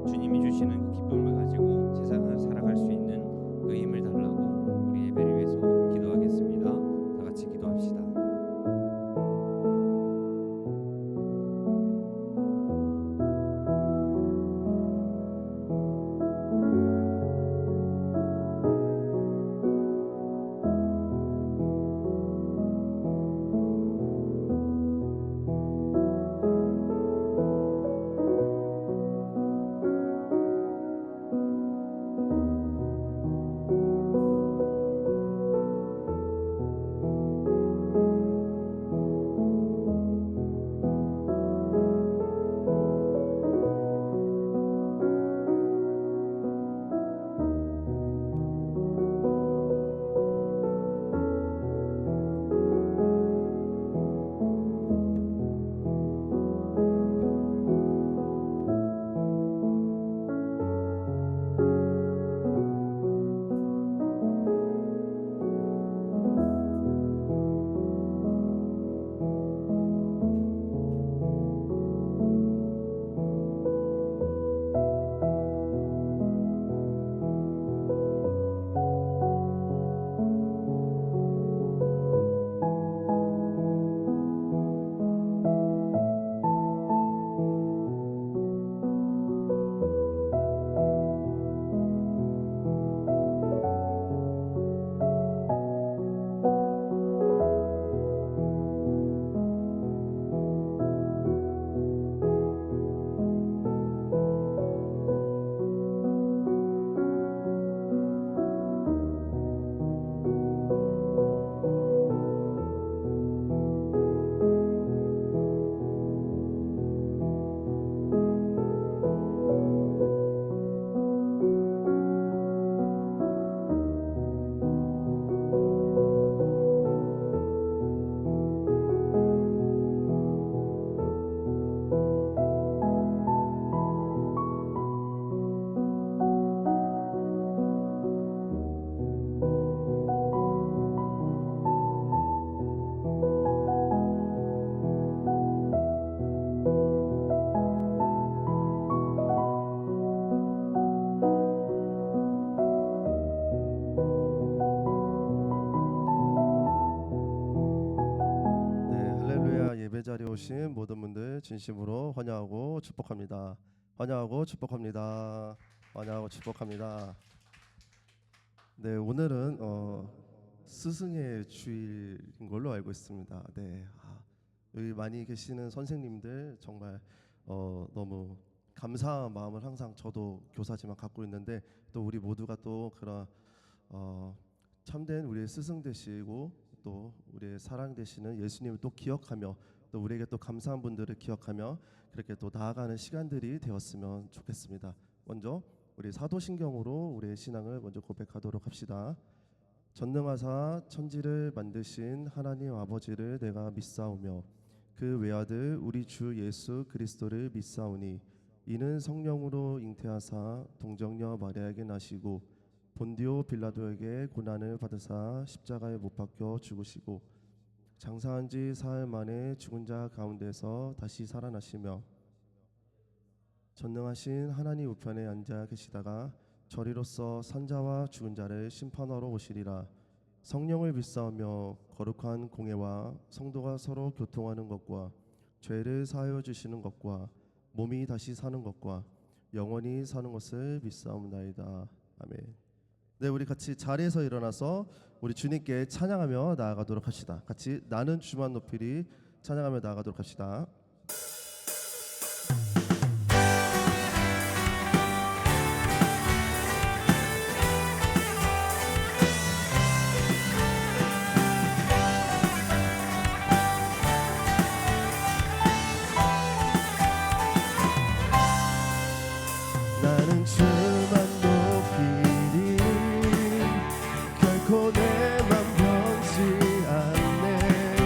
주님이 주시는 그 기쁨을 가지고 세상을 살아갈 수 있는 그 힘을 달라고 우리 예배를 위해서 기도하겠습니다. 다 같이 기도합시다. 예배 자리에 오신 모든 분들 진심으로 환영하고 축복합니다. 환영하고 축복합니다. 환영하고 축복합니다. 네, 오늘은 스승의 주일인 걸로 알고 있습니다. 네, 여기 많이 계시는 선생님들 정말 너무 감사한 마음을 항상 저도 교사지만 갖고 있는데 또 우리 모두가 또 그런 참된 우리의 스승 되시고 또 우리의 사랑 되시는 예수님을 또 기억하며 또 우리에게 또 감사한 분들을 기억하며 그렇게 또 나아가는 시간들이 되었으면 좋겠습니다. 먼저 우리 사도신경으로 우리의 신앙을 먼저 고백하도록 합시다. 전능하사 천지를 만드신 하나님 아버지를 내가 믿사오며 그 외아들 우리 주 예수 그리스도를 믿사오니 이는 성령으로 잉태하사 동정녀 마리아에게 나시고 본디오 빌라도에게 고난을 받으사 십자가에 못 박혀 죽으시고 장사한 지 사흘 만에 죽은 자 가운데서 다시 살아나시며 전능하신 하나님 우편에 앉아 계시다가 저리로서 산자와 죽은 자를 심판하러 오시리라. 성령을 믿사오며 거룩한 공예와 성도가 서로 교통하는 것과 죄를 사하여 주시는 것과 몸이 다시 사는 것과 영원히 사는 것을 믿사옵나이다. 아멘. 네, 우리 같이 자리에서 일어나서 우리 주님께 찬양하며 나아가도록 합시다. 같이 나는 주만 높이리 찬양하며 나아가도록 합시다. 나는 주만 높이리 결코 내 맘 변치 않네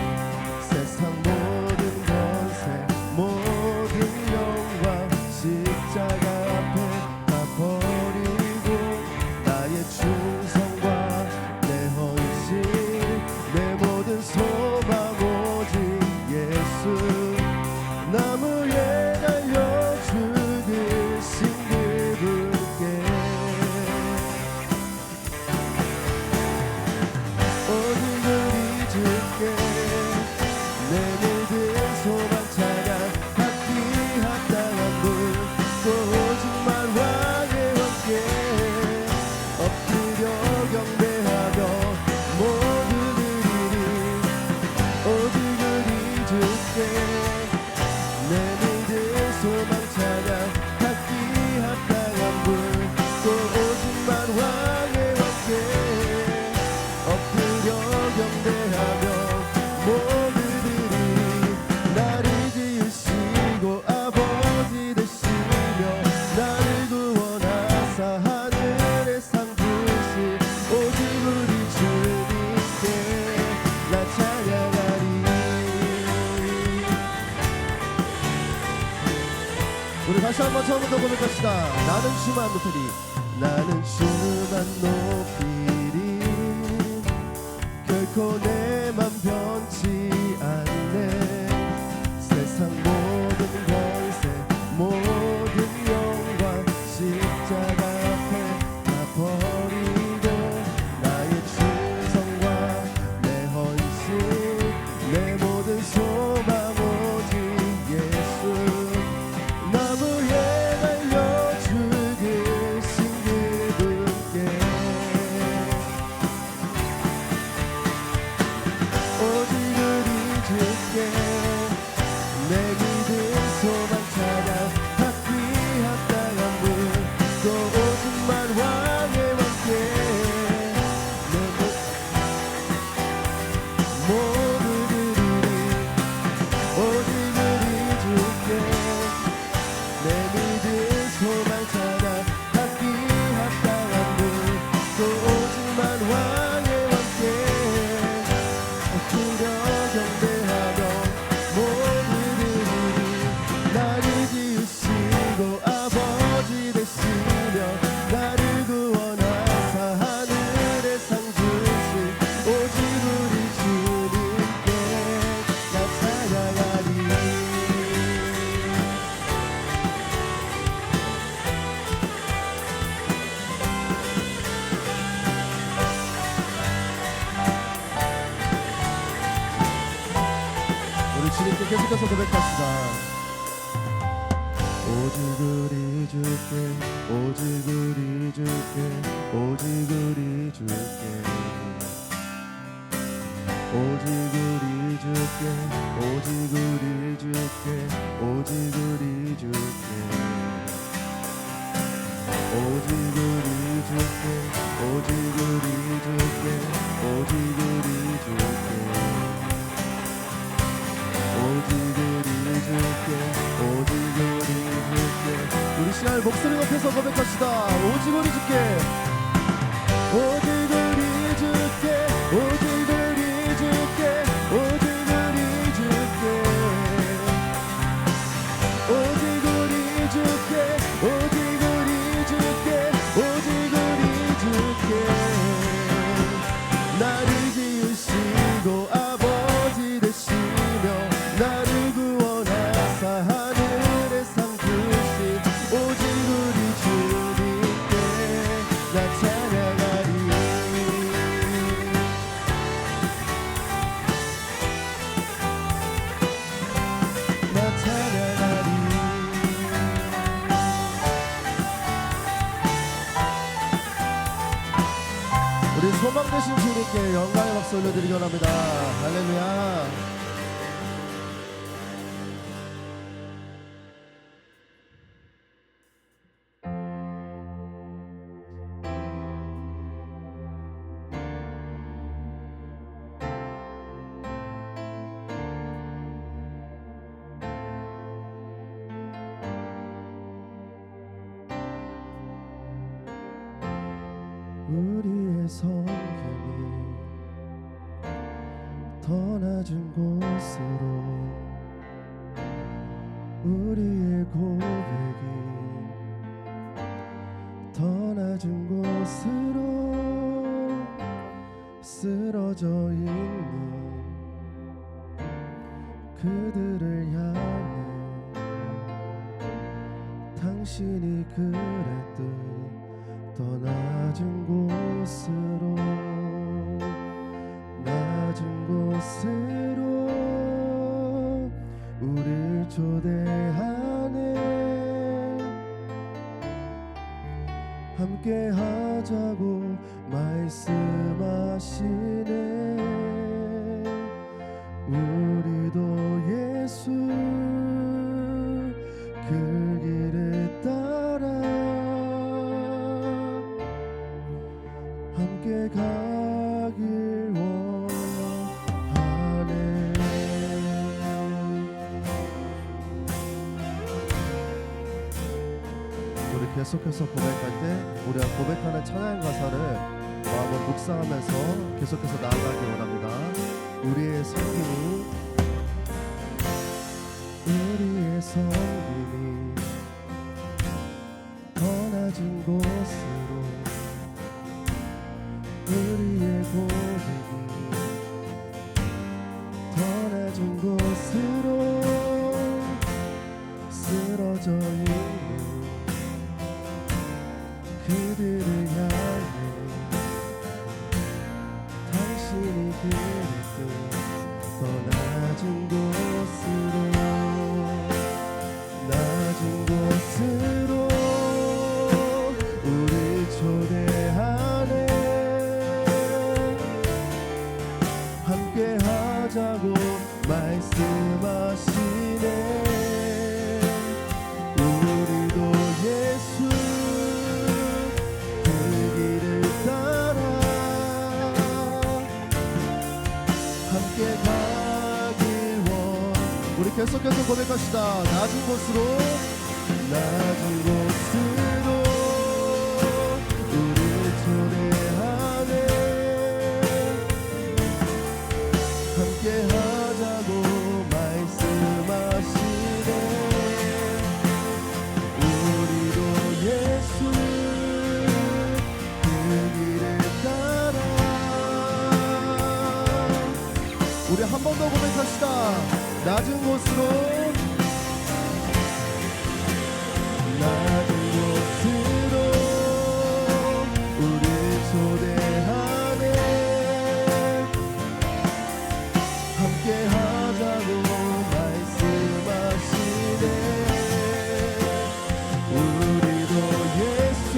세상 모든 것에 계속해서 한번 더 고백합시다. 나는 주만 높이리. 나는 주만 높이리. 결코 내 맘 변치 않네. 세상 모든 권세 모든 영광 십자가 앞에 다 버리고 나의 충성과 내 헌신 내 모든 소망 오직 예수. 나무에 달려 죽으신 그분께 오직 우리 주께 내 믿음 소망 찾아 다 귀한 땅한 분 또 오직만 왕의 왕께 내 모두 드리리. 오직 우리 주께 내 믿음 소망 찾아 다 귀한 땅한 분 또 오직만 왕의 왕께 주려 경배하며 모두 드리리. 나를 지으시고 아버지 되시며 나를 구원하사 하늘의 상 주신 오직 우리 주님께 나 찬양하리. 우리 주님께 계속해서 고백합시다. 오직 우리 주께 오직 우리 주께 오직 우리 주께 오직 우리 주께 오직 우리 주께 오직 우리 주께 오직 우리 주께 오직 우리 주께 오직 우리 주께 오직 우리 주께 오직 우리 주께. 우리 시간을 목소리 높여서 고백합시다. 오직 우리 주께 오직 우리 주께 오직 우리 주께 오직 우리 주께 오직 우리 주께 오직 우리 주께 오직 우리 주께 나를 지으시고 아버지 되시며 나를 구원하사 하늘의 상 주신 오직 우리 주님께 나 찬양하리. 나 찬양하리. 우리 소망 되신 주님께 영광의 박수 올려드리기 원합니다. 할렐루야. 우리의 성경이 더 낮은 곳으로 우리의 고백이 더 낮은 곳으로 쓰러져 있는 그들을 향해 당신이 그랬듯 더 낮은 곳으로 낮은 곳으로 우릴 초대하네. 함께 하자고 말씀하시네. 우리도 예수 그 길을 따라 함께 가길 원하네. 우리 계속해서 고백할 때 우리가 고백하는 찬양 가사를 마음을 묵상하면서 계속해서 나아가길 원합니다. 우리의 성김이 우리의 성김이 낮은 곳으로 우리의 고백이 더 낮은 곳으로 쓰러져 있는 그들을 향해 당신이 그랬듯 더 낮은 곳으로 낮은 곳으로 우리 초대하네 함께 하자고 말씀하시네 우리도 예수 그 길을 따라 함께 가길 원 우리 계속해서 고백합시다. 낮은 곳으로 낮은 곳으로 우리를 초대하네 함께 하자고 말씀하시네 우리도 예수 그 길을 따라 우리 한 번 더 고백합시다. 낮은 곳으로 낮은 곳으로 우리를 초대하네 함께 하자고 말씀하시네 우리도 예수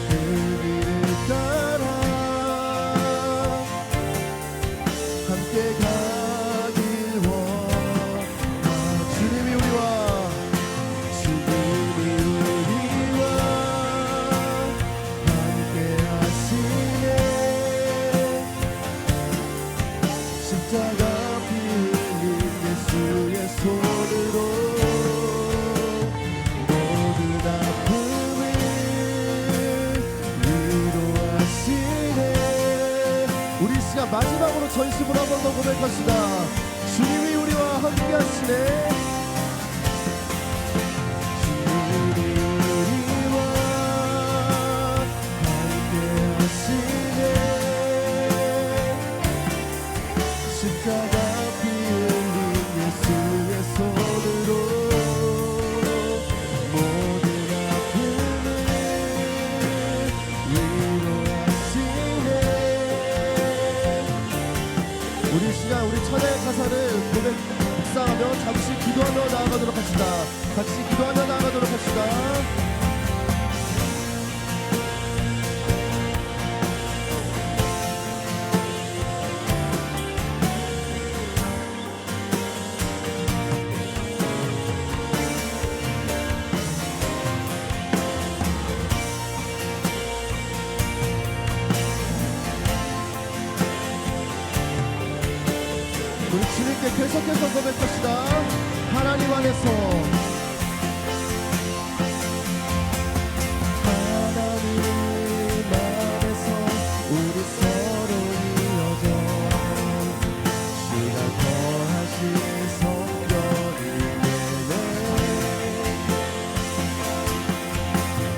그 길을 따라 함께 가길 원하 주님이 우리와 함께 하시네 십자가 피 흘린 예수의 손으로 모든 아픔을 위로하시네 우리 시간 마지막으로 전심으로 한 번 더 고백합시다. 주님이 우리와 함께 하시네 주님이 우리와 함께 하시네 십자가 피 흘린 예수의 손으로 모든 아픔을 위로하시네 우리 시간 우리 찬양의 가사를 묵상하며 잠시 기도하며 나아가도록 합시다. 같이 기도하며 나아가도록 합시다. 우리 주님께 계속해서 고백합시다. 하나님 안에서 우리 서로 이어져 주가 거하신 성전이 되네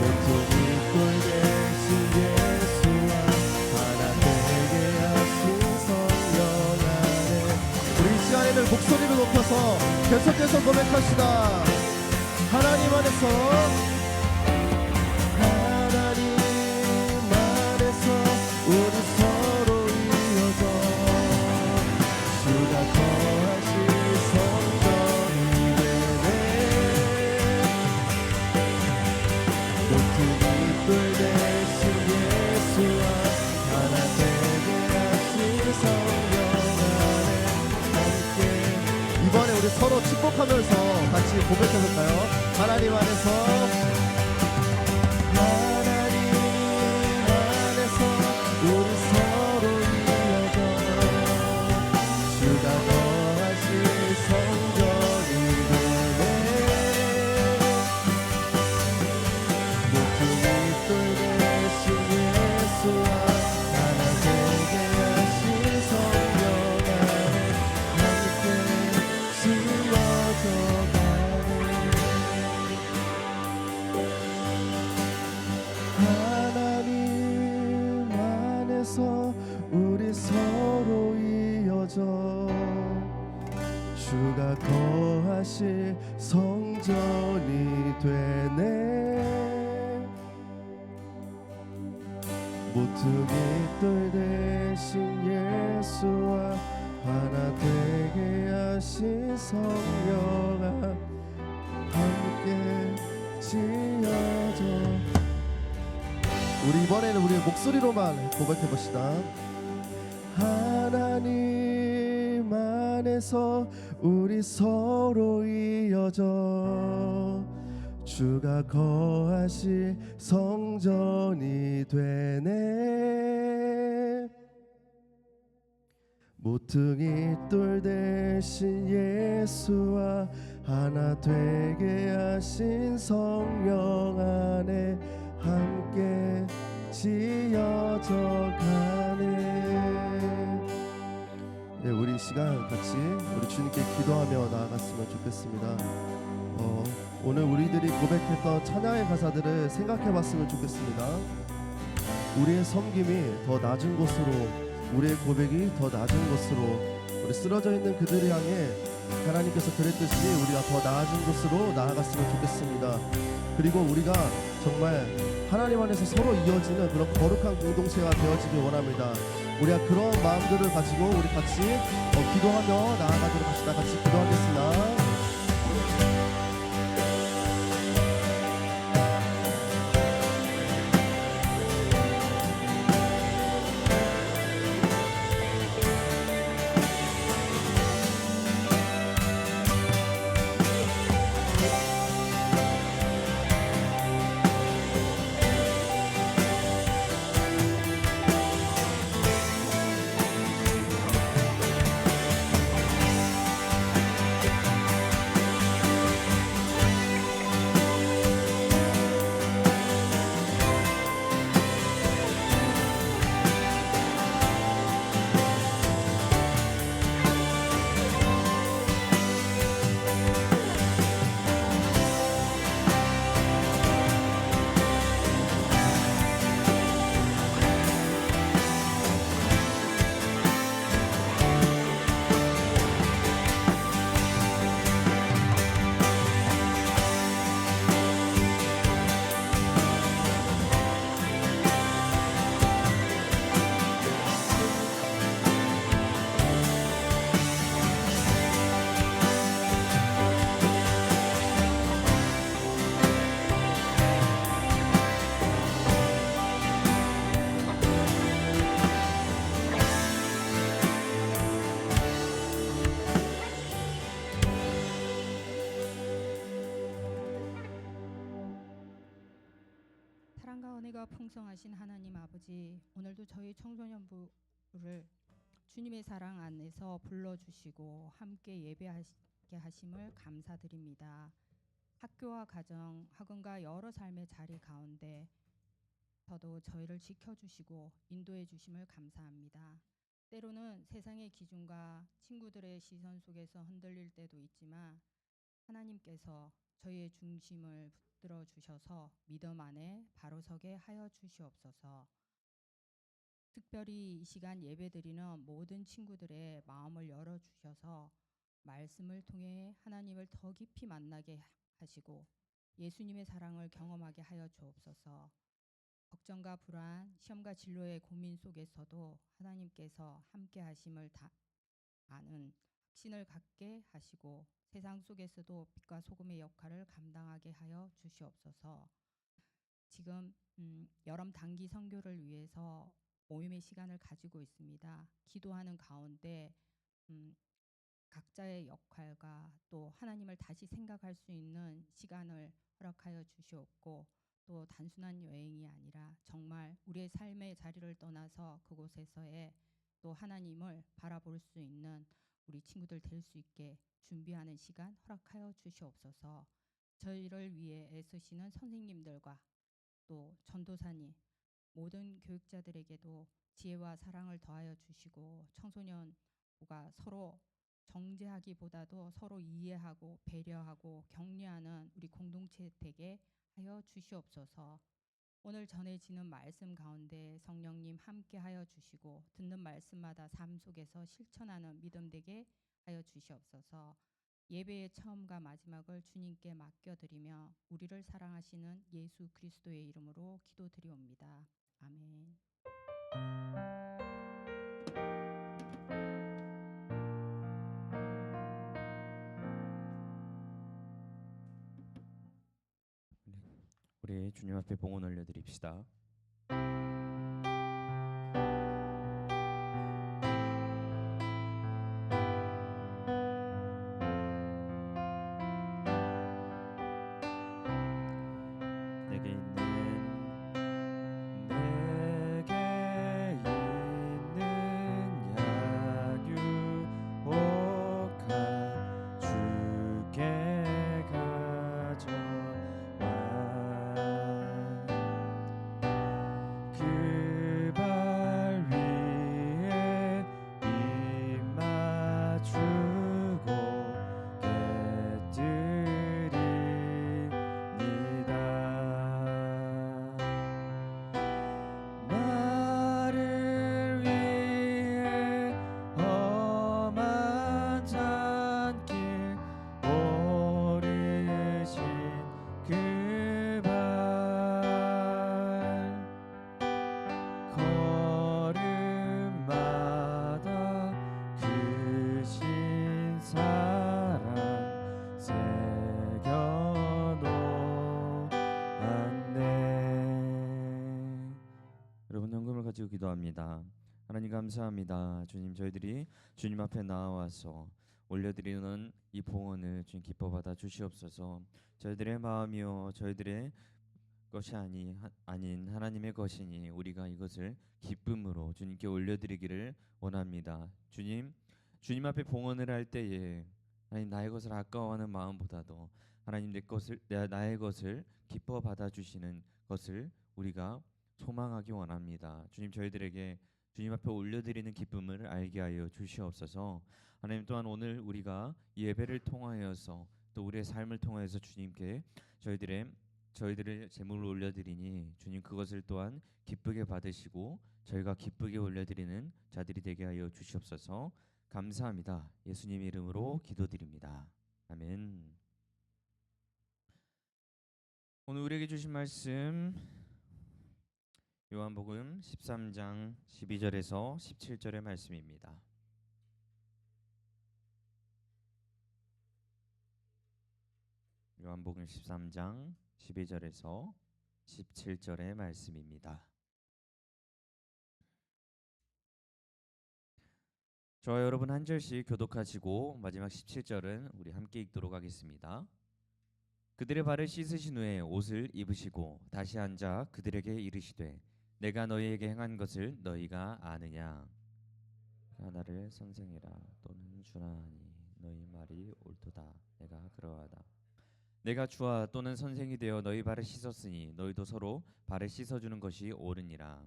모퉁이 돌 대신 예수와 하나 되게 하신 성령 안에 우리 이 시간에는 목소리를 높여서 계속해서 고백합시다. 하나님 안에서 우리 서로 이어져 주가 거하신 성전이 되네 모퉁이 돌 대신 예수와 하나 되게 하신 성령 안에 함께 이번에 우리 서로 축복하면서 같이 고백해볼까요? 하나님 안에서 우리 서로 이어져 주가 거하신 성전이 되네 모퉁이 돌 대신 예수와 하나 되게 하신 성령 안에 함께 지어져 가네 성전이 되네. 모퉁이 돌 대신 예수와 하나 되게 하신 성령아 함께 지어져. 우리 이번에는 우리의 목소리로만 고백해 봅시다. 하나님 안에서 우리 서로 이어져 주가 거하실 성전이 되네. 모퉁이 돌 대신 예수와 하나 되게 하신 성령 안에 함께 지어져 가네. 네, 우리 시간 같이 우리 주님께 기도하며 나아갔으면 좋겠습니다. 오늘 우리들이 고백했던 찬양의 가사들을 생각해봤으면 좋겠습니다. 우리의 섬김이 더 낮은 곳으로, 우리의 고백이 더 낮은 곳으로, 우리 쓰러져 있는 그들을 향해 하나님께서 그랬듯이 우리가 더 나아진 곳으로 나아갔으면 좋겠습니다. 그리고 우리가 정말 하나님 안에서 서로 이어지는 그런 거룩한 공동체가 되어지길 원합니다. 우리가 그런 마음들을 가지고 우리 같이 기도하며 나아가도록 합시다. 같이 기도하겠습니다. 사랑과 은혜가 풍성하신 하나님 아버지, 오늘도 저희 청소년부를 주님의 사랑 안에서 불러주시고 함께 예배하게 하심을 감사드립니다. 학교와 가정, 학원과 여러 삶의 자리 가운데 저도 저희를 지켜주시고 인도해 주심을 감사합니다. 때로는 세상의 기준과 친구들의 시선 속에서 흔들릴 때도 있지만 하나님께서 저희의 중심을 붙들어 주셔서 믿음 안에 바로 서게 하여 주시옵소서. 특별히 이 시간 예배드리는 모든 친구들의 마음을 열어주셔서 말씀을 통해 하나님을 더 깊이 만나게 하시고 예수님의 사랑을 경험하게 하여 주옵소서. 걱정과 불안, 시험과 진로의 고민 속에서도 하나님께서 함께 하심을 다 아는 확신을 갖게 하시고 세상 속에서도 빛과 소금의 역할을 감당하게 하여 주시옵소서. 지금 여름 단기 선교를 위해서 모임의 시간을 가지고 있습니다. 기도하는 가운데 각자의 역할과 또 하나님을 다시 생각할 수 있는 시간을 허락하여 주시옵고, 또 단순한 여행이 아니라 정말 우리의 삶의 자리를 떠나서 그곳에서의 또 하나님을 바라볼 수 있는 우리 친구들 될 수 있게 준비하는 시간 허락하여 주시옵소서. 저희를 위해 애쓰시는 선생님들과 또 전도사님, 모든 교육자들에게도 지혜와 사랑을 더하여 주시고 청소년부가 서로 정죄하기보다도 서로 이해하고 배려하고 격려하는 우리 공동체 되게 하여 주시옵소서. 오늘 전해지는 말씀 가운데 성령님 함께 하여 주시고 듣는 말씀마다 삶 속에서 실천하는 믿음 되게 하여 주시옵소서. 예배의 처음과 마지막을 주님께 맡겨드리며 우리를 사랑하시는 예수 그리스도의 이름으로 기도드리옵니다. 아멘. 우리 주님 앞에 봉헌 올려드립시다. 내게 있는 약육옥한 주께 가져와 그 발 위에 입 맞추고 깨뜨리니다. 나를 위해 험한 산길 오르신 그 발 걸음마다 그 신 사랑 새겨놓았네. 여러분 헌금을 가지고 기도합니다. 하나님 감사합니다. 주님, 저희들이 주님 앞에 나와서 올려드리는 이 봉헌을 주님 기뻐 받아 주시옵소서. 저희들의 마음이요 저희들의 것이 아닌 하나님의 것이니 우리가 이것을 기쁨으로 주님께 올려드리기를 원합니다. 주님 앞에 봉헌을 할 때에 하나님 나의 것을 아까워하는 마음보다도 하나님 나의 것을 기뻐 받아 주시는 것을 우리가 소망하기 원합니다. 주님, 저희들에게 주님 앞에 올려드리는 기쁨을 알게 하여 주시옵소서. 하나님, 또한 오늘 우리가 예배를 통하여서 또 우리의 삶을 통하여서 주님께 저희들의 제물을 올려드리니 주님 그것을 또한 기쁘게 받으시고 저희가 기쁘게 올려드리는 자들이 되게 하여 주시옵소서. 감사합니다. 예수님 이름으로 기도드립니다. 아멘. 오늘 우리에게 주신 말씀 요한복음 13장 12절에서 17절의 말씀입니다. 요한복음 13장 12절에서 17절의 말씀입니다. 저와 여러분 한 절씩 교독하시고 마지막 17절은 우리 함께 읽도록 하겠습니다. 그들의 발을 씻으신 후에 옷을 입으시고 다시 앉아 그들에게 이르시되 내가 너희에게 행한 것을 너희가 아느냐? 나를 선생이라 또는 주라 하니 너희 말이 옳도다. 내가 그러하다. 내가 주와 또는 선생이 되어 너희 발을 씻었으니 너희도 서로 발을 씻어주는 것이 옳으니라.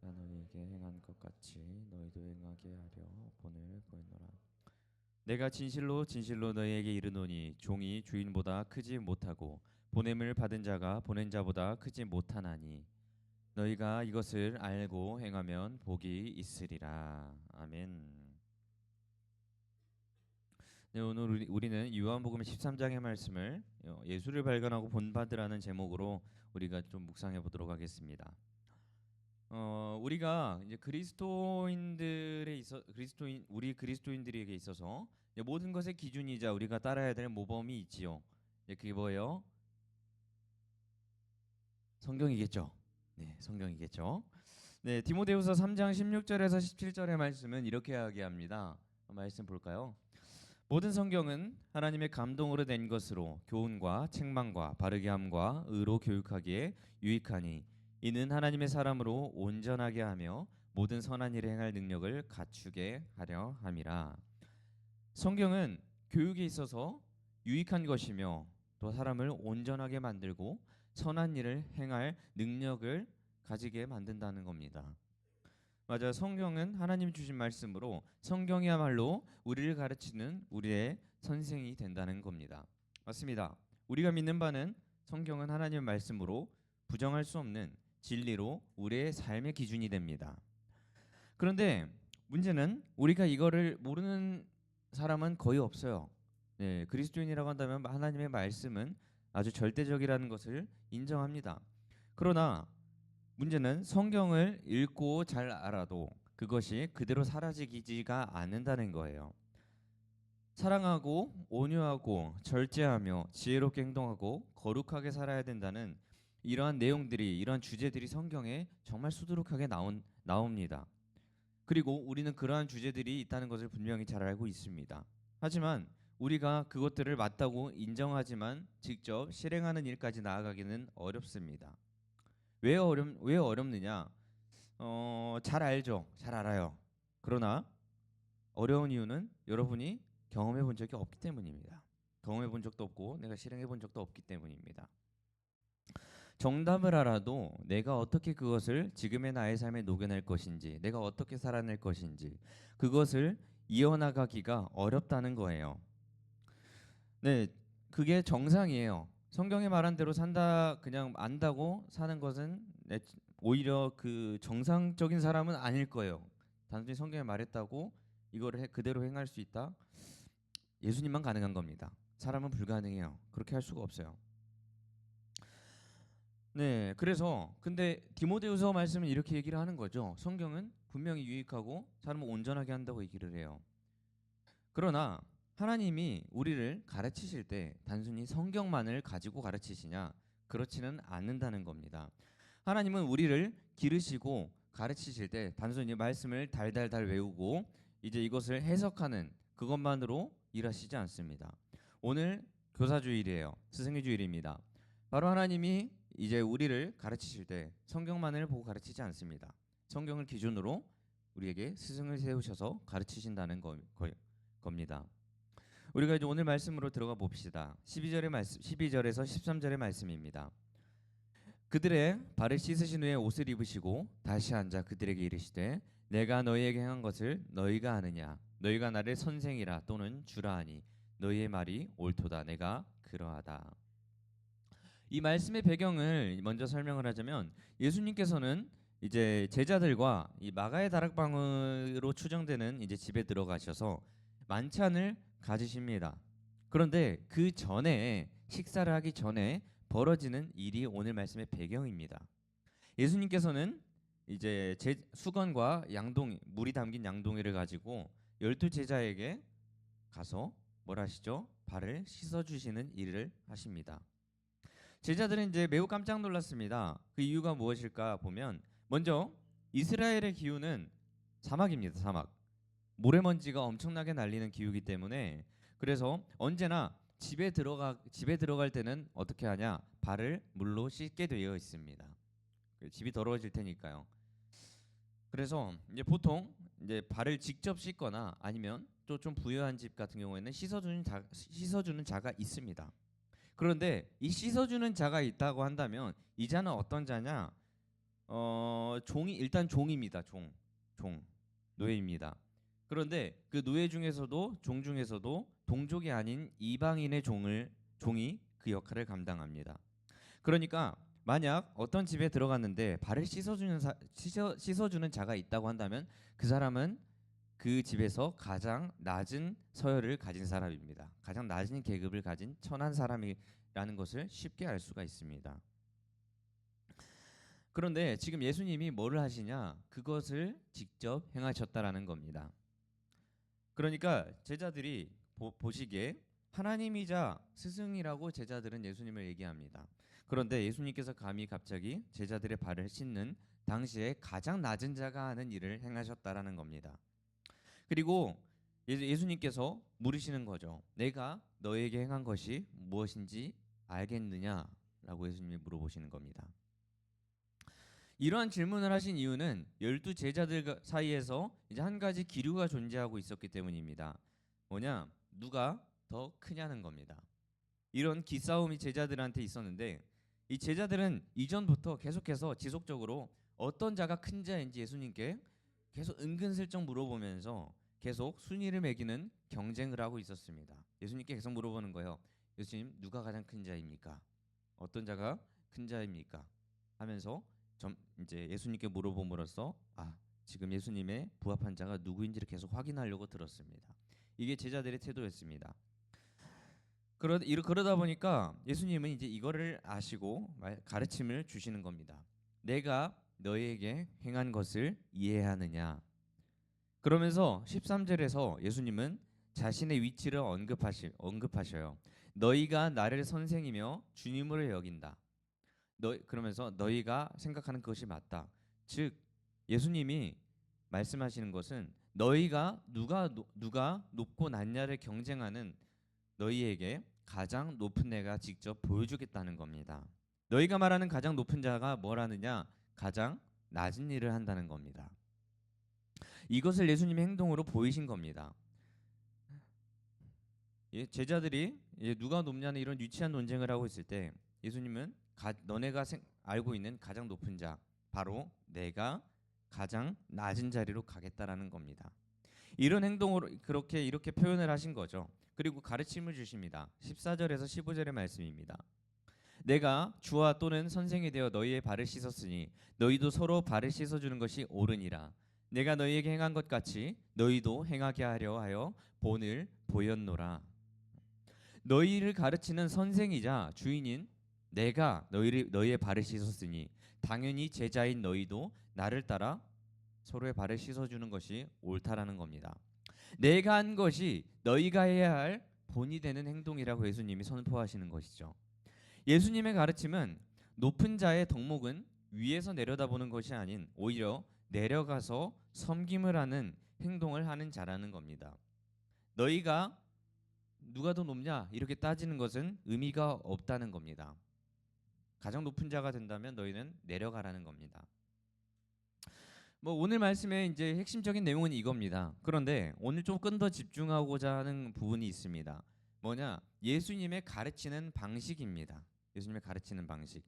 내가 너희에게 행한 것 같이 너희도 행하게 하려 본을 보이노라. 내가 진실로 진실로 너희에게 이르노니 종이 주인보다 크지 못하고 보냄을 받은 자가 보낸 자보다 크지 못하나니 너희가 이것을 알고 행하면 복이 있으리라. 아멘. 네, 오늘 우리는 요한복음 13장의 말씀을 예수를 발견하고 본받으라는 제목으로 우리가 좀 묵상해 보도록 하겠습니다. 우리가 이제 우리 그리스도인들에게 있어서 모든 것의 기준이자 우리가 따라야 될 모범이 있지요. 그게 뭐예요? 성경이겠죠. 네, 성경이겠죠. 네, 디모데후서 3장 16절에서 17절의 말씀은 이렇게 이야기합니다. 말씀 볼까요? 모든 성경은 하나님의 감동으로 된 것으로 교훈과 책망과 바르게 함과 의로 교육하기에 유익하니 이는 하나님의 사람으로 온전하게 하며 모든 선한 일에 행할 능력을 갖추게 하려 함이라. 성경은 교육에 있어서 유익한 것이며 또 사람을 온전하게 만들고 선한 일을 행할 능력을 가지게 만든다는 겁니다. 맞아요. 성경은 하나님 주신 말씀으로 성경이야말로 우리를 가르치는 우리의 선생이 된다는 겁니다. 맞습니다. 우리가 믿는 바는 성경은 하나님의 말씀으로 부정할 수 없는 진리로 우리의 삶의 기준이 됩니다. 그런데 문제는 우리가 이거를 모르는 사람은 거의 없어요. 네, 그리스도인이라고 한다면 하나님의 말씀은 아주 절대적이라는 것을 인정합니다. 그러나 문제는 성경을 읽고 잘 알아도 그것이 그대로 사라지지가 않는다는 거예요. 사랑하고 온유하고 절제하며 지혜롭게 행동하고 거룩하게 살아야 된다는 이러한 내용들이, 이러한 주제들이 성경에 정말 수두룩하게 나옵니다. 그리고 우리는 그러한 주제들이 있다는 것을 분명히 잘 알고 있습니다. 하지만 우리가 그것들을 맞다고 인정하지만 직접 실행하는 일까지 나아가기는 어렵습니다. 왜 어렵느냐? 잘 알죠. 잘 알아요. 그러나 어려운 이유는 여러분이 경험해 본 적이 없기 때문입니다. 경험해 본 적도 없고 내가 실행해 본 적도 없기 때문입니다. 정답을 알아도 내가 어떻게 그것을 지금의 나의 삶에 녹여낼 것인지, 내가 어떻게 살아낼 것인지, 그것을 이어나가기가 어렵다는 거예요. 네, 그게 정상이에요. 성경에 말한 대로 산다, 그냥 안다고 사는 것은 오히려 그 정상적인 사람은 아닐 거예요. 단순히 성경에 말했다고 이거를 그대로 행할 수 있다? 예수님만 가능한 겁니다. 사람은 불가능해요. 그렇게 할 수가 없어요. 네, 그래서 근데 디모데후서 말씀은 이렇게 얘기를 하는 거죠. 성경은 분명히 유익하고 사람을 온전하게 한다고 얘기를 해요. 그러나 하나님이 우리를 가르치실 때 단순히 성경만을 가지고 가르치시냐? 그렇지는 않는다는 겁니다. 하나님은 우리를 기르시고 가르치실 때 단순히 말씀을 달달달 외우고 이제 이것을 해석하는 그것만으로 일하시지 않습니다. 오늘 교사주일이에요. 스승의 주일입니다. 바로 하나님이 이제 우리를 가르치실 때 성경만을 보고 가르치지 않습니다. 성경을 기준으로 우리에게 스승을 세우셔서 가르치신다는 겁니다. 우리가 이제 오늘 말씀으로 들어가 봅시다. 12절에서 13절의 말씀입니다. 그들의 발을 씻으신 후에 옷을 입으시고 다시 앉아 그들에게 이르시되 내가 너희에게 행한 것을 너희가 아느냐 너희가 나를 선생이라 또는 주라 하니 너희의 말이 옳도다 내가 그러하다. 이 말씀의 배경을 먼저 설명을 하자면 예수님께서는 이제 제자들과 이 마가의 다락방으로 추정되는 이제 집에 들어가셔서 만찬을 가지십니다. 그런데 그 전에 식사를 하기 전에 벌어지는 일이 오늘 말씀의 배경입니다. 예수님께서는 이제 수건과 물이 담긴 양동이를 가지고 12제자에게 가서 뭘 하시죠? 발을 씻어 주시는 일을 하십니다. 제자들은 이제 매우 깜짝 놀랐습니다. 그 이유가 무엇일까 보면 먼저 이스라엘의 기후는 사막입니다. 사막. 모래먼지가 엄청나게 날리는 기후이기 때문에 그래서 언제나 집에 들어갈 때는 어떻게 하냐? 발을 물로 씻게 되어 있습니다. 집이 더러워질 테니까요. 그래서 이제 보통 이제 발을 직접 씻거나 아니면 또 좀 부유한 집 같은 경우에는 씻어주는 자가 있습니다. 그런데 이 씻어주는 자가 있다고 한다면 이 자는 어떤 자냐? 일단 종입니다. 종 노예입니다. 그런데 그 노예 중에서도 종 중에서도 동족이 아닌 이방인의 종이 그 역할을 감당합니다. 그러니까 만약 어떤 집에 들어갔는데 발을 씻어주는 자가 있다고 한다면 그 사람은 그 집에서 가장 낮은 서열을 가진 사람입니다. 가장 낮은 계급을 가진 천한 사람이라는 것을 쉽게 알 수가 있습니다. 그런데 지금 예수님이 뭐를 하시냐? 그것을 직접 행하셨다라는 겁니다. 그러니까 제자들이 보시기에 하나님이자 스승이라고 제자들은 예수님을 얘기합니다. 그런데 예수님께서 감히 갑자기 제자들의 발을 씻는 당시에 가장 낮은 자가 하는 일을 행하셨다라는 겁니다. 그리고 예수님께서 물으시는 거죠. 내가 너에게 행한 것이 무엇인지 알겠느냐라고 예수님이 물어보시는 겁니다. 이러한 질문을 하신 이유는 12제자들 사이에서 이제 한 가지 기류가 존재하고 있었기 때문입니다. 뭐냐? 누가 더 크냐는 겁니다. 이런 기싸움이 제자들한테 있었는데 이 제자들은 이전부터 계속해서 지속적으로 어떤 자가 큰 자인지 예수님께 계속 은근슬쩍 물어보면서 계속 순위를 매기는 경쟁을 하고 있었습니다. 예수님께 계속 물어보는 거예요. 예수님, 누가 가장 큰 자입니까? 어떤 자가 큰 자입니까? 하면서 이제 예수님께 물어봄으로써 지금 예수님의 부합한 자가 누구인지를 계속 확인하려고 들었습니다. 이게 제자들의 태도였습니다. 그러다 보니까 예수님은 이제 이거를 아시고 가르침을 주시는 겁니다. 내가 너희에게 행한 것을 이해하느냐. 그러면서 13절에서 예수님은 자신의 위치를 언급하셔요. 너희가 나를 선생이며 주님으로 여긴다. 그러면서 너희가 생각하는 그것이 맞다. 즉 예수님이 말씀하시는 것은 너희가 누가 높고 낮냐를 경쟁하는 너희에게 가장 높은 내가 직접 보여주겠다는 겁니다. 너희가 말하는 가장 높은 자가 뭐라느냐? 가장 낮은 일을 한다는 겁니다. 이것을 예수님의 행동으로 보이신 겁니다. 제자들이 누가 높냐는 이런 유치한 논쟁을 하고 있을 때 예수님은 너네가 알고 있는 가장 높은 자, 바로 내가 가장 낮은 자리로 가겠다라는 겁니다. 이런 행동으로 이렇게 표현을 하신 거죠. 그리고 가르침을 주십니다. 14절에서 15절의 말씀입니다. 내가 주와 또는 선생이 되어 너희의 발을 씻었으니 너희도 서로 발을 씻어주는 것이 옳으니라. 내가 너희에게 행한 것 같이 너희도 행하게 하려 하여 본을 보였노라. 너희를 가르치는 선생이자 주인인 내가 너희의 발을 씻었으니 당연히 제자인 너희도 나를 따라 서로의 발을 씻어주는 것이 옳다라는 겁니다. 내가 한 것이 너희가 해야 할 본이 되는 행동이라고 예수님이 선포하시는 것이죠. 예수님의 가르침은 높은 자의 덕목은 위에서 내려다보는 것이 아닌 오히려 내려가서 섬김을 하는 행동을 하는 자라는 겁니다. 너희가 누가 더 높냐 이렇게 따지는 것은 의미가 없다는 겁니다. 가장 높은 자가 된다면 너희는 내려가라는 겁니다. 오늘 말씀의 이제 핵심적인 내용은 이겁니다. 그런데 오늘 조금 더 집중하고자 하는 부분이 있습니다. 뭐냐? 예수님의 가르치는 방식입니다. 예수님의 가르치는 방식.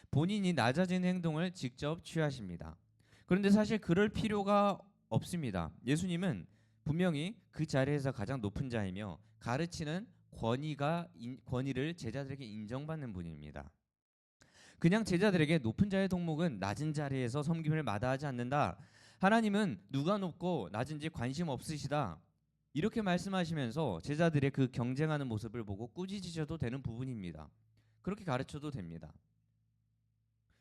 본인이 낮아지는 행동을 직접 취하십니다. 그런데 사실 그럴 필요가 없습니다. 예수님은 분명히 그 자리에서 가장 높은 자이며 가르치는 권위를 제자들에게 인정받는 분입니다. 그냥 제자들에게 높은 자의 덕목은 낮은 자리에서 섬김을 마다하지 않는다. 하나님은 누가 높고 낮은지 관심 없으시다. 이렇게 말씀하시면서 제자들의 그 경쟁하는 모습을 보고 꾸짖으셔도 되는 부분입니다. 그렇게 가르쳐도 됩니다.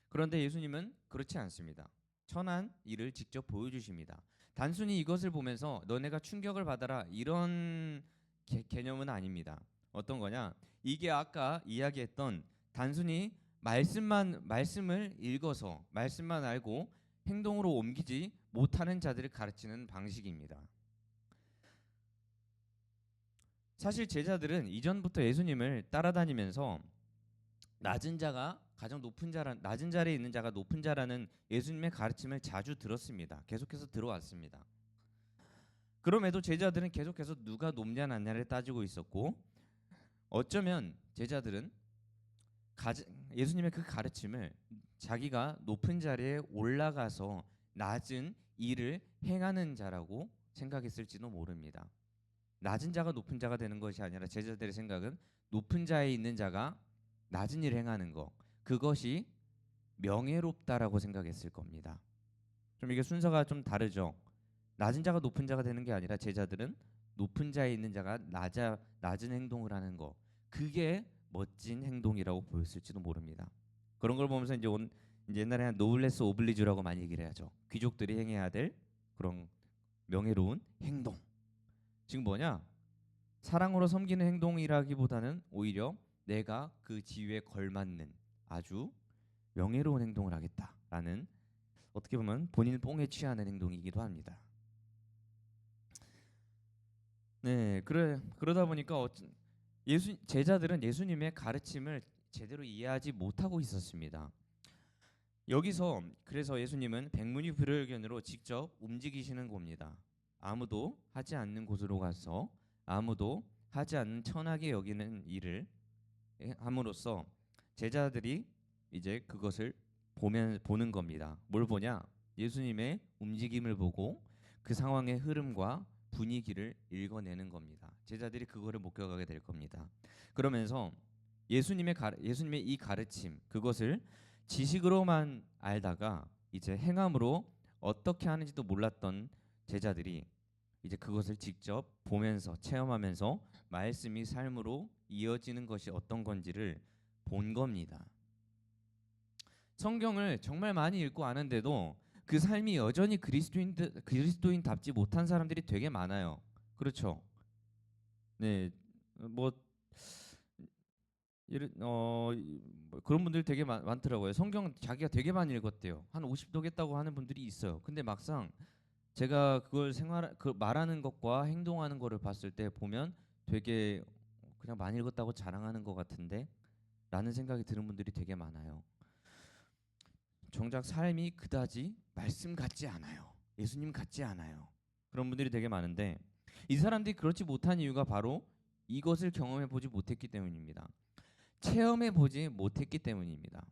그런데 예수님은 그렇지 않습니다. 천한 일을 직접 보여주십니다. 단순히 이것을 보면서 너네가 충격을 받아라 이런 개념은 아닙니다. 어떤 거냐? 이게 아까 이야기했던 단순히 말씀을 읽어서 말씀만 알고 행동으로 옮기지 못하는 자들을 가르치는 방식입니다. 사실 제자들은 이전부터 예수님을 따라다니면서 낮은 자리에 있는 자가 높은 자라는 예수님의 가르침을 자주 들었습니다. 계속해서 들어왔습니다. 그럼에도 제자들은 계속해서 누가 높냐 낮냐를 따지고 있었고 어쩌면 제자들은 예수님의 그 가르침을 자기가 높은 자리에 올라가서 낮은 일을 행하는 자라고 생각했을지도 모릅니다. 낮은 자가 높은 자가 되는 것이 아니라 제자들의 생각은 높은 자에 있는 자가 낮은 일을 행하는 것, 그것이 명예롭다라고 생각했을 겁니다. 좀 이게 순서가 좀 다르죠. 낮은 자가 높은 자가 되는 게 아니라 제자들은 높은 자에 있는 자가 낮은 행동을 하는 것, 그게 멋진 행동이라고 보였을지도 모릅니다. 그런 걸 보면서 이제 옛날에 노블레스 오블리주라고 많이 얘기를 하죠. 귀족들이 행해야 될 그런 명예로운 행동. 지금 뭐냐? 사랑으로 섬기는 행동이라기보다는 오히려 내가 그 지위에 걸맞는 아주 명예로운 행동을 하겠다라는, 어떻게 보면 본인 뽕에 취하는 행동이기도 합니다. 네, 그러다 보니까 제자들은 예수님의 가르침을 제대로 이해하지 못하고 있었습니다. 여기서 그래서 예수님은 백문이불여견으로 직접 움직이시는 겁니다. 아무도 하지 않는 곳으로 가서 아무도 하지 않는 천하게 여기는 일을 함으로써 제자들이 이제 그것을 보는 겁니다. 뭘 보냐? 예수님의 움직임을 보고 그 상황의 흐름과 분위기를 읽어내는 겁니다. 제자들이 그거를 목격하게 될 겁니다. 그러면서 예수님의 이 가르침, 그것을 지식으로만 알다가 이제 행함으로 어떻게 하는지도 몰랐던 제자들이 이제 그것을 직접 보면서 체험하면서 말씀이 삶으로 이어지는 것이 어떤 건지를 본 겁니다. 성경을 정말 많이 읽고 아는데도 그 삶이 여전히 그리스도인답지 못한 사람들이 되게 많아요. 그렇죠? 네, 뭐 뭐 그런 분들 되게 많더라고요. 성경 자기가 되게 많이 읽었대요. 한 50독 했다고 하는 분들이 있어요. 근데 막상 제가 그걸 말하는 것과 행동하는 거를 봤을 때 보면 되게 그냥 많이 읽었다고 자랑하는 것 같은데 라는 생각이 드는 분들이 되게 많아요. 정작 삶이 그다지 말씀 같지 않아요. 예수님 같지 않아요. 그런 분들이 되게 많은데 이 사람들이 그렇지 못한 이유가 바로 이것을 경험해 보지 못했기 때문입니다. 체험해 보지 못했기 때문입니다.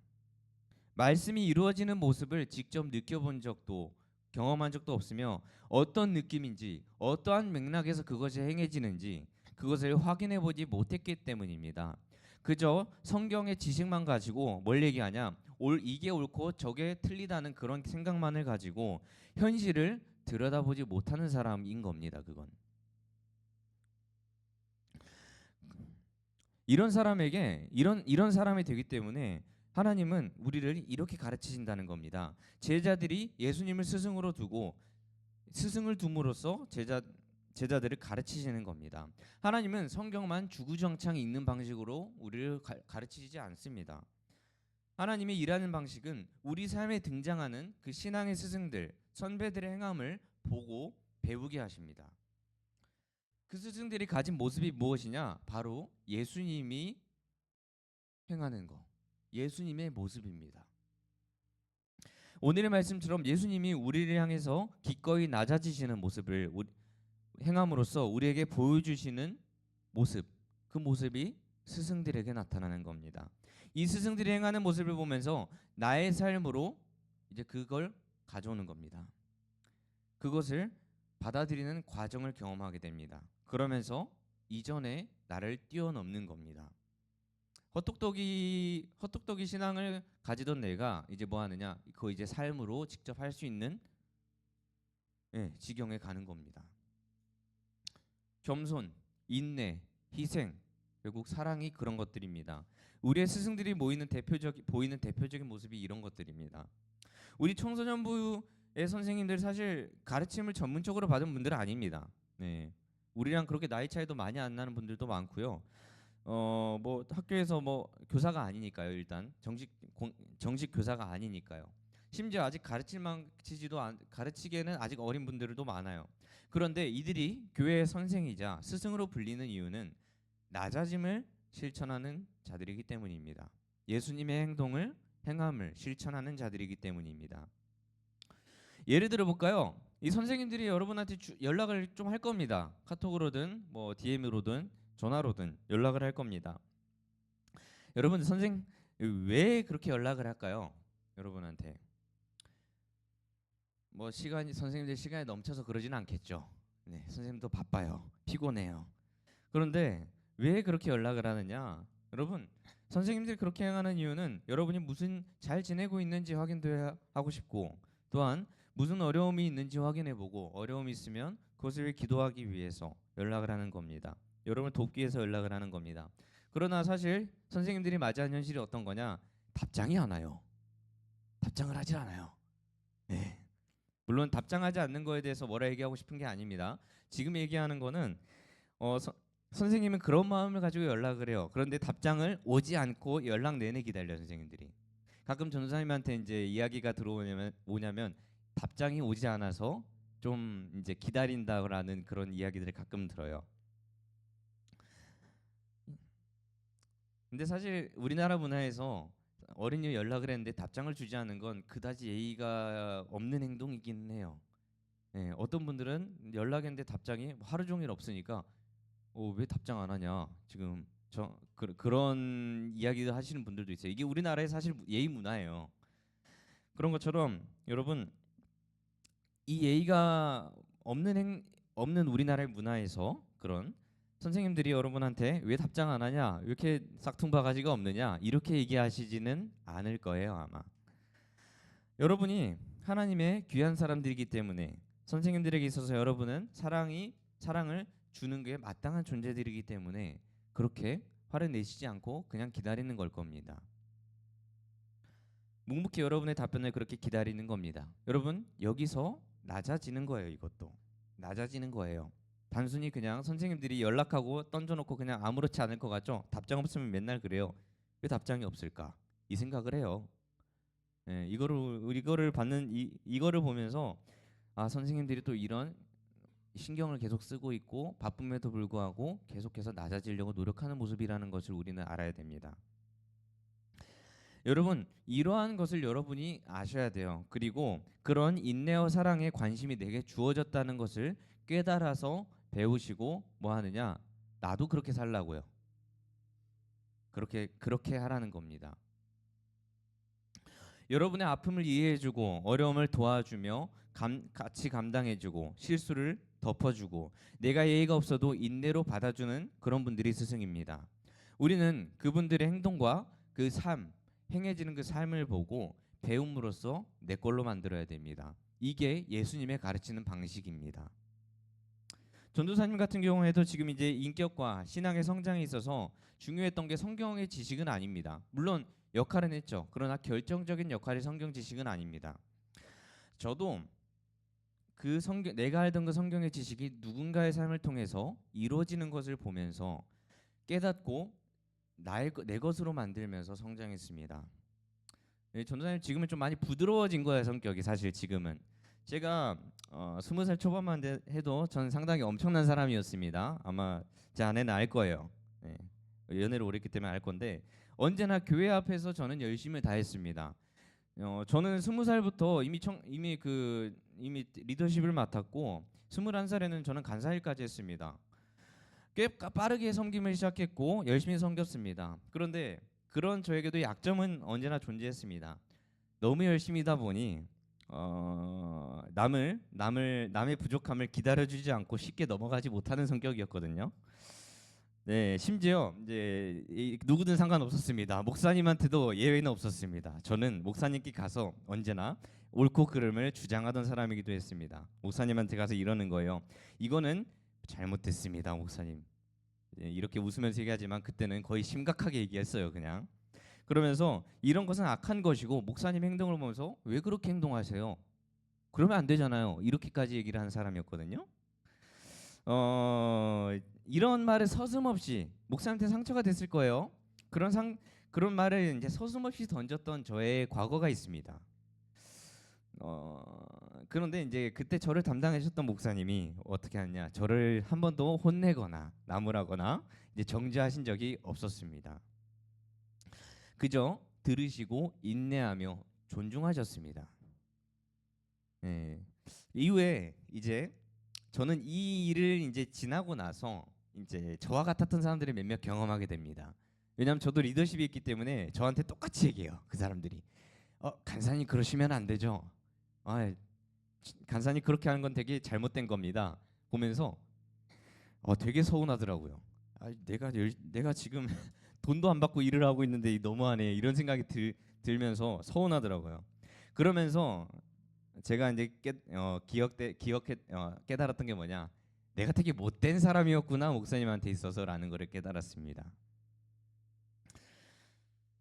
말씀이 이루어지는 모습을 직접 느껴본 적도 경험한 적도 없으며 어떤 느낌인지 어떠한 맥락에서 그것이 행해지는지 그것을 확인해 보지 못했기 때문입니다. 그저 성경의 지식만 가지고 뭘 얘기하냐? 이게 옳고 저게 틀리다는 그런 생각만을 가지고 현실을 들여다보지 못하는 사람인 겁니다. 그건. 이런 사람에게 이런 사람이 되기 때문에 하나님은 우리를 이렇게 가르치신다는 겁니다. 제자들이 예수님을 스승으로 두고 스승을 둠으로써 제자들을 가르치시는 겁니다. 하나님은 성경만 주구장창 읽는 방식으로 우리를 가르치지 않습니다. 하나님이 일하는 방식은 우리 삶에 등장하는 그 신앙의 스승들, 선배들의 행함을 보고 배우게 하십니다. 그 스승들이 가진 모습이 무엇이냐? 바로 예수님이 행하는 것, 예수님의 모습입니다. 오늘의 말씀처럼 예수님이 우리를 향해서 기꺼이 낮아지시는 모습을 행함으로써 우리에게 보여주시는 모습, 그 모습이 스승들에게 나타나는 겁니다. 이 스승들이 행하는 모습을 보면서 나의 삶으로 이제 그걸 가져오는 겁니다. 그것을 받아들이는 과정을 경험하게 됩니다. 그러면서 이전에 나를 뛰어넘는 겁니다. 헛똑똑이 신앙을 가지던 내가 이제 뭐 하느냐? 그거 이제 삶으로 직접 할 수 있는 지경에 가는 겁니다. 겸손, 인내, 희생, 결국 사랑이 그런 것들입니다. 우리의 스승들이 보이는 대표적인 모습이 이런 것들입니다. 우리 청소년부의 선생님들 사실 가르침을 전문적으로 받은 분들은 아닙니다. 네. 우리랑 그렇게 나이 차이도 많이 안 나는 분들도 많고요. 뭐 학교에서 뭐 교사가 아니니까요. 일단 정식 교사가 아니니까요. 심지어 아직 가르치기에는 아직 어린 분들도 많아요. 그런데 이들이 교회의 선생이자 스승으로 불리는 이유는 낮아짐을 실천하는 자들이기 때문입니다. 예수님의 행함을 실천하는 자들이기 때문입니다. 예를 들어 볼까요? 이 선생님들이 여러분한테 연락을 좀 할 겁니다. 카톡으로든 뭐 DM으로든 전화로든 연락을 할 겁니다. 여러분 선생 왜 그렇게 연락을 할까요? 여러분한테 뭐 선생님들 시간이 넘쳐서 그러지는 않겠죠. 네, 선생님도 바빠요. 피곤해요. 그런데 왜 그렇게 연락을 하느냐? 여러분 선생님들이 그렇게 행하는 이유는 여러분이 무슨 잘 지내고 있는지 확인도 하고 싶고 또한 무슨 어려움이 있는지 확인해보고 어려움이 있으면 그것을 기도하기 위해서 연락을 하는 겁니다. 여러분을 돕기 위해서 연락을 하는 겁니다. 그러나 사실 선생님들이 맞이하는 현실이 어떤 거냐? 답장이 안 와요. 답장을 하질 않아요. 네. 물론 답장하지 않는 거에 대해서 뭐라 얘기하고 싶은 게 아닙니다. 지금 얘기하는 거는 선생님은 그런 마음을 가지고 연락을 해요. 그런데 답장을 오지 않고 연락 내내 기다려요. 선생님들이. 가끔 전도사님한테 이제 이야기가 오냐면 답장이 오지 않아서 좀 이제 기다린다라는 그런 이야기들을 가끔 들어요. 근데 사실 우리나라 문화에서 어린이 연락을 했는데 답장을 주지 않는 건 그다지 예의가 없는 행동이긴 해요. 네, 어떤 분들은 연락했는데 답장이 하루 종일 없으니까 왜 답장 안 하냐 지금 그런 이야기를 하시는 분들도 있어요. 이게 우리나라의 사실 예의 문화예요. 그런 것처럼 여러분 이 예의가 없는 우리나라의 문화에서 그런 선생님들이 여러분한테 왜 답장 안 하냐 왜 이렇게 싹퉁바가지가 없느냐 이렇게 얘기하시지는 않을 거예요. 아마 여러분이 하나님의 귀한 사람들이기 때문에 선생님들에게 있어서 여러분은 사랑을 주는 게 마땅한 존재들이기 때문에 그렇게 화를 내시지 않고 그냥 기다리는 걸 겁니다. 묵묵히 여러분의 답변을 그렇게 기다리는 겁니다. 여러분 여기서 낮아지는 거예요. 이것도 낮아지는 거예요. 단순히 그냥 선생님들이 연락하고 던져놓고 그냥 아무렇지 않을 것 같죠? 답장 없으면 맨날 그래요. 왜 답장이 없을까? 이 생각을 해요. 예, 이거를 받는 이거를 보면서 아 선생님들이 또 이런 신경을 계속 쓰고 있고 바쁨에도 불구하고 계속해서 낮아지려고 노력하는 모습이라는 것을 우리는 알아야 됩니다. 여러분 이러한 것을 여러분이 아셔야 돼요. 그리고 그런 인내와 사랑에 관심이 내게 주어졌다는 것을 깨달아서 배우시고 뭐 하느냐? 나도 그렇게 살라고요. 그렇게 하라는 겁니다. 여러분의 아픔을 이해해주고 어려움을 도와주며 같이 감당해주고 실수를 덮어주고 내가 예의가 없어도 인내로 받아주는 그런 분들이 스승입니다. 우리는 그분들의 행동과 그 삶, 행해지는 그 삶을 보고 배움으로써 내 걸로 만들어야 됩니다. 이게 예수님의 가르치는 방식입니다. 전도사님 같은 경우에도 지금 이제 인격과 신앙의 성장에 있어서 중요했던 게 성경의 지식은 아닙니다. 물론 역할은 했죠. 그러나 결정적인 역할이 성경 지식은 아닙니다. 저도 그 내가 알던 그 성경의 지식이 누군가의 삶을 통해서 이루어지는 것을 보면서 깨닫고 내 것으로 만들면서 성장했습니다. 전도사님 지금은 좀 많이 부드러워진 거예요. 성격이 사실 지금은. 제가 20살 초반만 해도 전 상당히 엄청난 사람이었습니다. 아마 제 아내는 알 거예요. 네. 연애를 오래 했기 때문에 알 건데 언제나 교회 앞에서 저는 열심을 다했습니다. 저는 20살부터 이미 리더십을 맡았고 21살에는 저는 간사일까지 했습니다. 꽤 빠르게 섬김을 시작했고 열심히 섬겼습니다. 그런데 그런 저에게도 약점은 언제나 존재했습니다. 너무 열심히다 보니 남의 부족함을 기다려주지 않고 쉽게 넘어가지 못하는 성격이었거든요. 네, 심지어 이제 누구든 상관없었습니다. 목사님한테도 예외는 없었습니다. 저는 목사님께 가서 언제나 옳고 그름을 주장하던 사람이기도 했습니다. 목사님한테 가서 이러는 거예요. 이거는 잘못됐습니다, 목사님. 이렇게 웃으면서 얘기하지만 그때는 거의 심각하게 얘기했어요, 그냥. 그러면서 이런 것은 악한 것이고 목사님 행동을 보면서 왜 그렇게 행동하세요? 그러면 안 되잖아요. 이렇게까지 얘기를 하는 사람이었거든요. 이런 말을 서슴없이 목사님한테 상처가 됐을 거예요. 그런 말을 이제 서슴없이 던졌던 저의 과거가 있습니다. 그런데 이제 그때 저를 담당하셨던 목사님이 어떻게 하냐? 저를 한 번도 혼내거나 나무라거나 이제 정죄하신 적이 없었습니다. 그저 들으시고 인내하며 존중하셨습니다. 네. 이후에 이제 저는 이 일을 이제 지나고 나서 이제 저와 같았던 사람들이 몇몇 경험하게 됩니다. 왜냐하면 저도 리더십이 있기 때문에 저한테 똑같이 얘기해요. 그 사람들이 간사님 그러시면 안 되죠. 간사님 그렇게 하는 건 되게 잘못된 겁니다. 보면서 되게 서운하더라고요. 내가 지금 돈도 안 받고 일을 하고 있는데 너무하네 이런 생각이 들면서 서운하더라고요. 그러면서 제가 이제 깨달았던 게 뭐냐? 내가 되게 못된 사람이었구나 목사님한테 있어서라는 것을 깨달았습니다.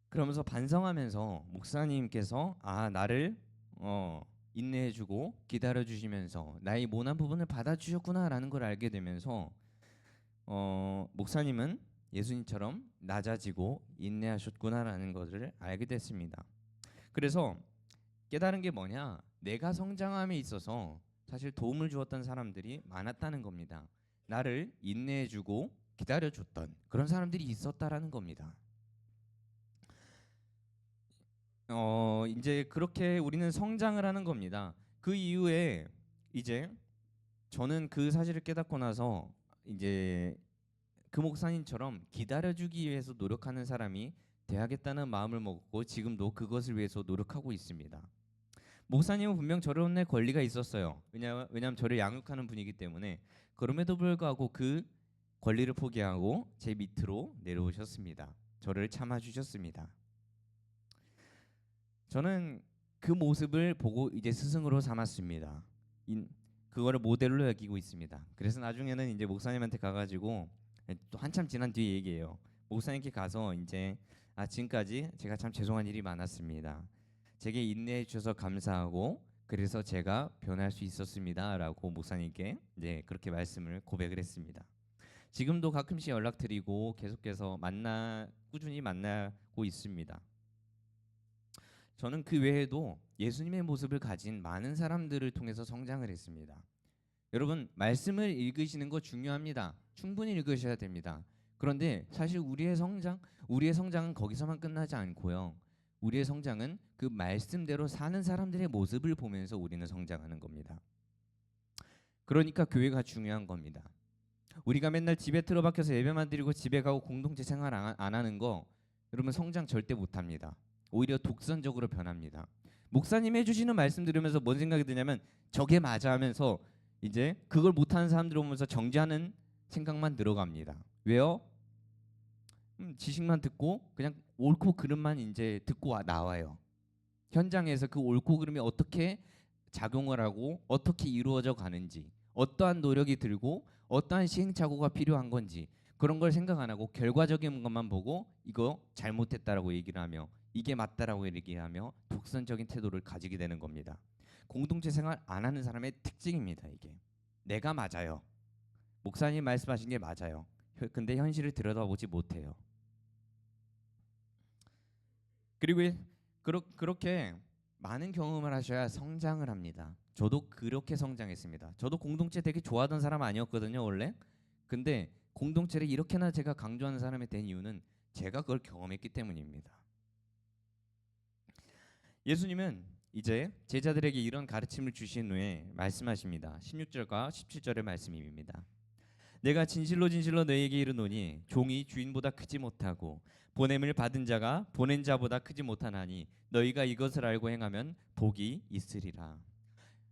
그러면서 반성하면서 목사님께서 나를 인내해주고 기다려주시면서 나의 모난 부분을 받아주셨구나라는 걸 알게 되면서 목사님은 예수님처럼 낮아지고 인내하셨구나라는 것을 알게 됐습니다. 그래서 깨달은 게 뭐냐? 내가 성장함에 있어서 사실 도움을 주었던 사람들이 많았다는 겁니다. 나를 인내해주고 기다려줬던 그런 사람들이 있었다라는 겁니다. 이제 그렇게 우리는 성장을 하는 겁니다. 그 이후에 이제 저는 그 사실을 깨닫고 나서 이제 그 목사님처럼 기다려주기 위해서 노력하는 사람이 돼야겠다는 마음을 먹고 지금도 그것을 위해서 노력하고 있습니다. 목사님은 분명 저를 혼낼 권리가 있었어요. 왜냐하면 저를 양육하는 분이기 때문에. 그럼에도 불구하고 그 권리를 포기하고 제 밑으로 내려오셨습니다. 저를 참아주셨습니다. 저는 그 모습을 보고 이제 스승으로 삼았습니다. 그거를 모델로 여기고 있습니다. 그래서 나중에는 이제 목사님한테 가가지고 또 한참 지난 뒤에 얘기해요. 목사님께 가서 이제 지금까지 제가 참 죄송한 일이 많았습니다. 제게 인내해 주셔서 감사하고 그래서 제가 변할 수 있었습니다라고 목사님께 그렇게 말씀을 고백을 했습니다. 지금도 가끔씩 연락드리고 계속해서 꾸준히 만나고 있습니다. 저는 그 외에도 예수님의 모습을 가진 많은 사람들을 통해서 성장을 했습니다. 여러분, 말씀을 읽으시는 거 중요합니다. 충분히 읽으셔야 됩니다. 그런데 사실 우리의 성장은 거기서만 끝나지 않고요. 우리의 성장은 그 말씀대로 사는 사람들의 모습을 보면서 우리는 성장하는 겁니다. 그러니까 교회가 중요한 겁니다. 우리가 맨날 집에 틀어박혀서 예배만 드리고 집에 가고 공동체 생활 안 하는 거 여러분 성장 절대 못합니다. 오히려 독선적으로 변합니다. 목사님 해주시는 말씀 들으면서 뭔 생각이 드냐면 저게 맞아 하면서 이제 그걸 못하는 사람들 오면서 정죄하는 생각만 들어갑니다. 왜요? 지식만 듣고 그냥 옳고 그름만 이제 듣고 나와요. 현장에서 그 옳고 그름이 어떻게 작용을 하고 어떻게 이루어져 가는지, 어떠한 노력이 들고 어떠한 시행착오가 필요한 건지 그런 걸 생각 안 하고 결과적인 것만 보고 이거 잘못했다라고 얘기를 하며 이게 맞다라고 얘기하며 독선적인 태도를 가지게 되는 겁니다. 공동체 생활 안 하는 사람의 특징입니다. 이게 내가 맞아요. 목사님 말씀하신 게 맞아요. 근데 현실을 들여다보지 못해요. 그리고 그렇게 많은 경험을 하셔야 성장을 합니다. 저도 그렇게 성장했습니다. 저도 공동체 되게 좋아하던 사람 아니었거든요, 원래. 근데 공동체를 이렇게나 제가 강조하는 사람이 된 이유는 제가 그걸 경험했기 때문입니다. 예수님은 이제 제자들에게 이런 가르침을 주신 후에 말씀하십니다. 16절과 17절의 말씀입니다. 내가 진실로 진실로 너희에게 이르노니 종이 주인보다 크지 못하고 보냄을 받은 자가 보낸 자보다 크지 못하나니 너희가 이것을 알고 행하면 복이 있으리라.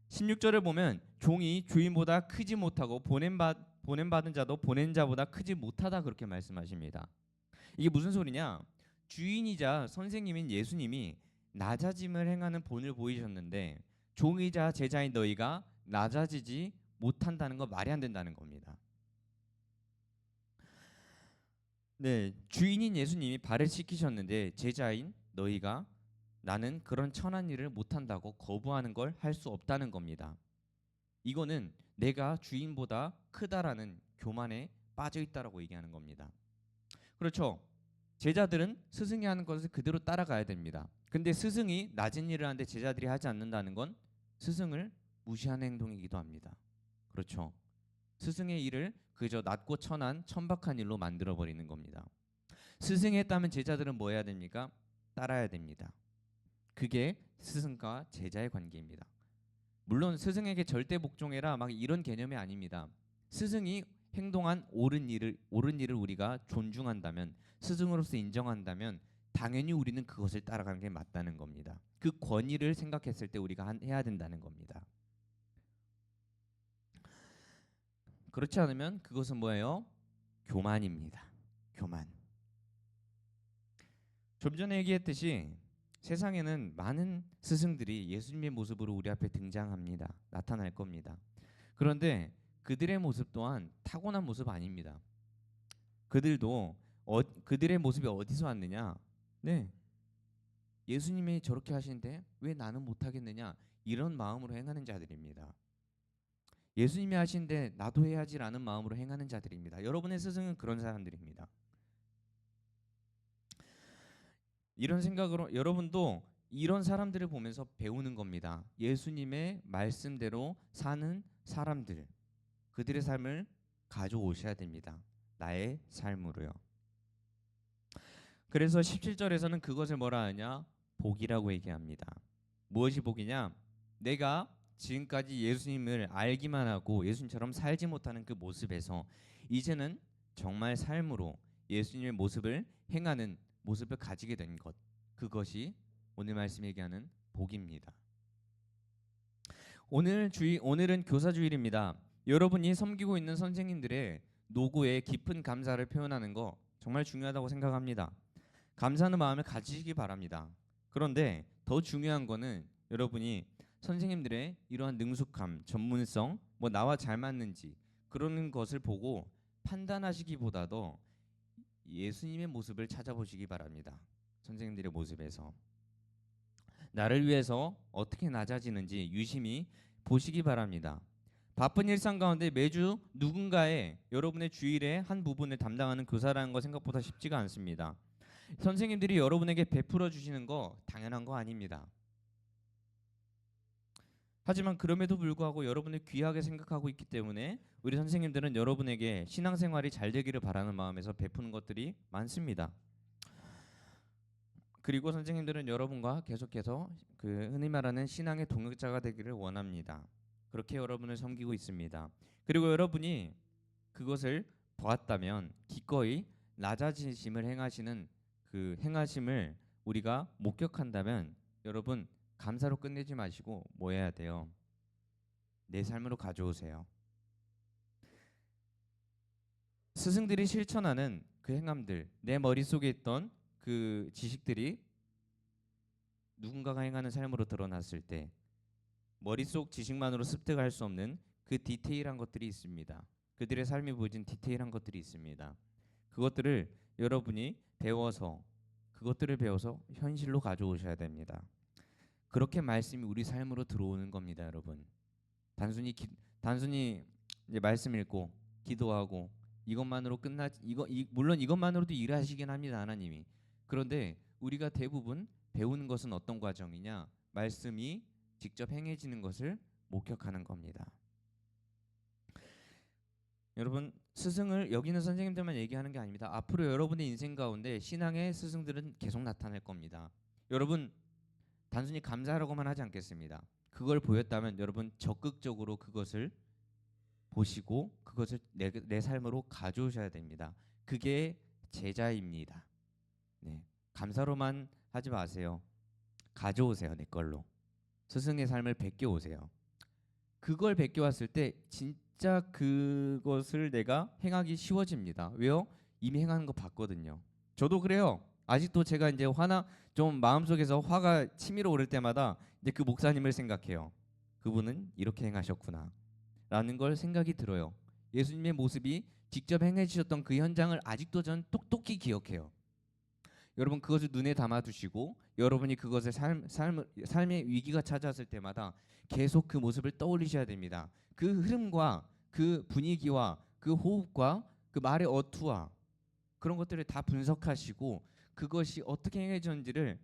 16절을 보면 종이 주인보다 크지 못하고 보냄 받은 자도 보낸 자보다 크지 못하다 그렇게 말씀하십니다. 이게 무슨 소리냐? 주인이자 선생님인 예수님이 낮아짐을 행하는 본을 보이셨는데 종이자 제자인 너희가 낮아지지 못한다는 거 말이 안 된다는 겁니다. 네, 주인인 예수님이 발을 씻기셨는데 제자인 너희가 나는 그런 천한 일을 못한다고 거부하는 걸 할 수 없다는 겁니다. 이거는 내가 주인보다 크다라는 교만에 빠져 있다라고 얘기하는 겁니다. 그렇죠. 제자들은 스승이 하는 것을 그대로 따라가야 됩니다. 근데 스승이 낮은 일을 하는데 제자들이 하지 않는다는 건 스승을 무시하는 행동이기도 합니다. 그렇죠. 스승의 일을 그저 낮고 천한 천박한 일로 만들어 버리는 겁니다. 스승이 했다면 제자들은 뭐 해야 됩니까? 따라야 됩니다. 그게 스승과 제자의 관계입니다. 물론 스승에게 절대 복종해라 막 이런 개념이 아닙니다. 스승이 행동한 옳은 일을 우리가 존중한다면 스승으로서 인정한다면 당연히 우리는 그것을 따라가는 게 맞다는 겁니다. 그 권위를 생각했을 때 우리가 해야 된다는 겁니다. 그렇지 않으면 그것은 뭐예요? 교만입니다. 교만. 좀 전에 얘기했듯이 세상에는 많은 스승들이 예수님의 모습으로 우리 앞에 등장합니다. 나타날 겁니다. 그런데 그들의 모습 또한 타고난 모습 아닙니다. 그들도 그들의 모습이 어디서 왔느냐? 네, 예수님이 저렇게 하시는데 왜 나는 못하겠느냐? 이런 마음으로 행하는 자들입니다. 예수님이 하시는데 나도 해야지라는 마음으로 행하는 자들입니다. 여러분의 스승은 그런 사람들입니다. 이런 생각으로 여러분도 이런 사람들을 보면서 배우는 겁니다. 예수님의 말씀대로 사는 사람들, 그들의 삶을 가져오셔야 됩니다. 나의 삶으로요. 그래서 17절에서는 그것을 뭐라 하냐? 복이라고 얘기합니다. 무엇이 복이냐? 내가 지금까지 예수님을 알기만 하고 예수님처럼 살지 못하는 그 모습에서 이제는 정말 삶으로 예수님의 모습을 행하는 모습을 가지게 된 것, 그것이 오늘 말씀 얘기하는 복입니다. 오늘은 교사주일입니다. 여러분이 섬기고 있는 선생님들의 노고에 깊은 감사를 표현하는 거 정말 중요하다고 생각합니다. 감사하는 마음을 가지시기 바랍니다. 그런데 더 중요한 거는 여러분이 선생님들의 이러한 능숙함, 전문성, 나와 잘 맞는지 그러는 것을 보고 판단하시기보다도 예수님의 모습을 찾아보시기 바랍니다. 선생님들의 모습에서 나를 위해서 어떻게 낮아지는지 유심히 보시기 바랍니다. 바쁜 일상 가운데 매주 누군가의 여러분의 주일의 한 부분을 담당하는 교사라는 거 생각보다 쉽지가 않습니다. 선생님들이 여러분에게 베풀어 주시는 거 당연한 거 아닙니다. 하지만 그럼에도 불구하고 여러분을 귀하게 생각하고 있기 때문에 우리 선생님들은 여러분에게 신앙생활이 잘 되기를 바라는 마음에서 베푸는 것들이 많습니다. 그리고 선생님들은 여러분과 계속해서 그 흔히 말하는 신앙의 동역자가 되기를 원합니다. 그렇게 여러분을 섬기고 있습니다. 그리고 여러분이 그것을 보았다면 기꺼이 낮아지심을 행하시는 그 행하심을 우리가 목격한다면 여러분 감사로 끝내지 마시고 뭐 해야 돼요? 내 삶으로 가져오세요. 스승들이 실천하는 그 행함들, 내 머릿속에 있던 그 지식들이 누군가가 행하는 삶으로 드러났을 때 머릿속 지식만으로 습득할 수 없는 그 디테일한 것들이 있습니다. 그들의 삶이 보여진 디테일한 것들이 있습니다. 그것들을 여러분이 그것들을 배워서 현실로 가져오셔야 됩니다. 그렇게 말씀이 우리 삶으로 들어오는 겁니다, 여러분. 단순히 이제 말씀 읽고 기도하고 이것만으로 물론 이것만으로도 일하시긴 합니다, 하나님이. 그런데 우리가 대부분 배우는 것은 어떤 과정이냐? 말씀이 직접 행해지는 것을 목격하는 겁니다. 여러분, 스승을 여기는 선생님들만 얘기하는 게 아닙니다. 앞으로 여러분의 인생 가운데 신앙의 스승들은 계속 나타날 겁니다. 여러분 단순히 감사하라고만 하지 않겠습니다. 그걸 보였다면 여러분 적극적으로 그것을 보시고 그것을 내 삶으로 가져오셔야 됩니다. 그게 제자입니다. 네, 감사로만 하지 마세요. 가져오세요. 내 걸로. 스승의 삶을 베껴오세요. 그걸 베껴왔을 때 진짜 그것을 내가 행하기 쉬워집니다. 왜요? 이미 행하는 거 봤거든요. 저도 그래요. 아직도 제가 이제 좀 마음속에서 화가 치밀어 오를 때마다 이제 그 목사님을 생각해요. 그분은 이렇게 행하셨구나 라는 걸 생각이 들어요. 예수님의 모습이 직접 행해 주셨던 그 현장을 아직도 전 똑똑히 기억해요. 여러분 그것을 눈에 담아 두시고 여러분이 그것을 삶의 위기가 찾아왔을 때마다 계속 그 모습을 떠올리셔야 됩니다. 그 흐름과 그 분위기와 그 호흡과 그 말의 어투와 그런 것들을 다 분석하시고 그것이 어떻게 행해졌는지를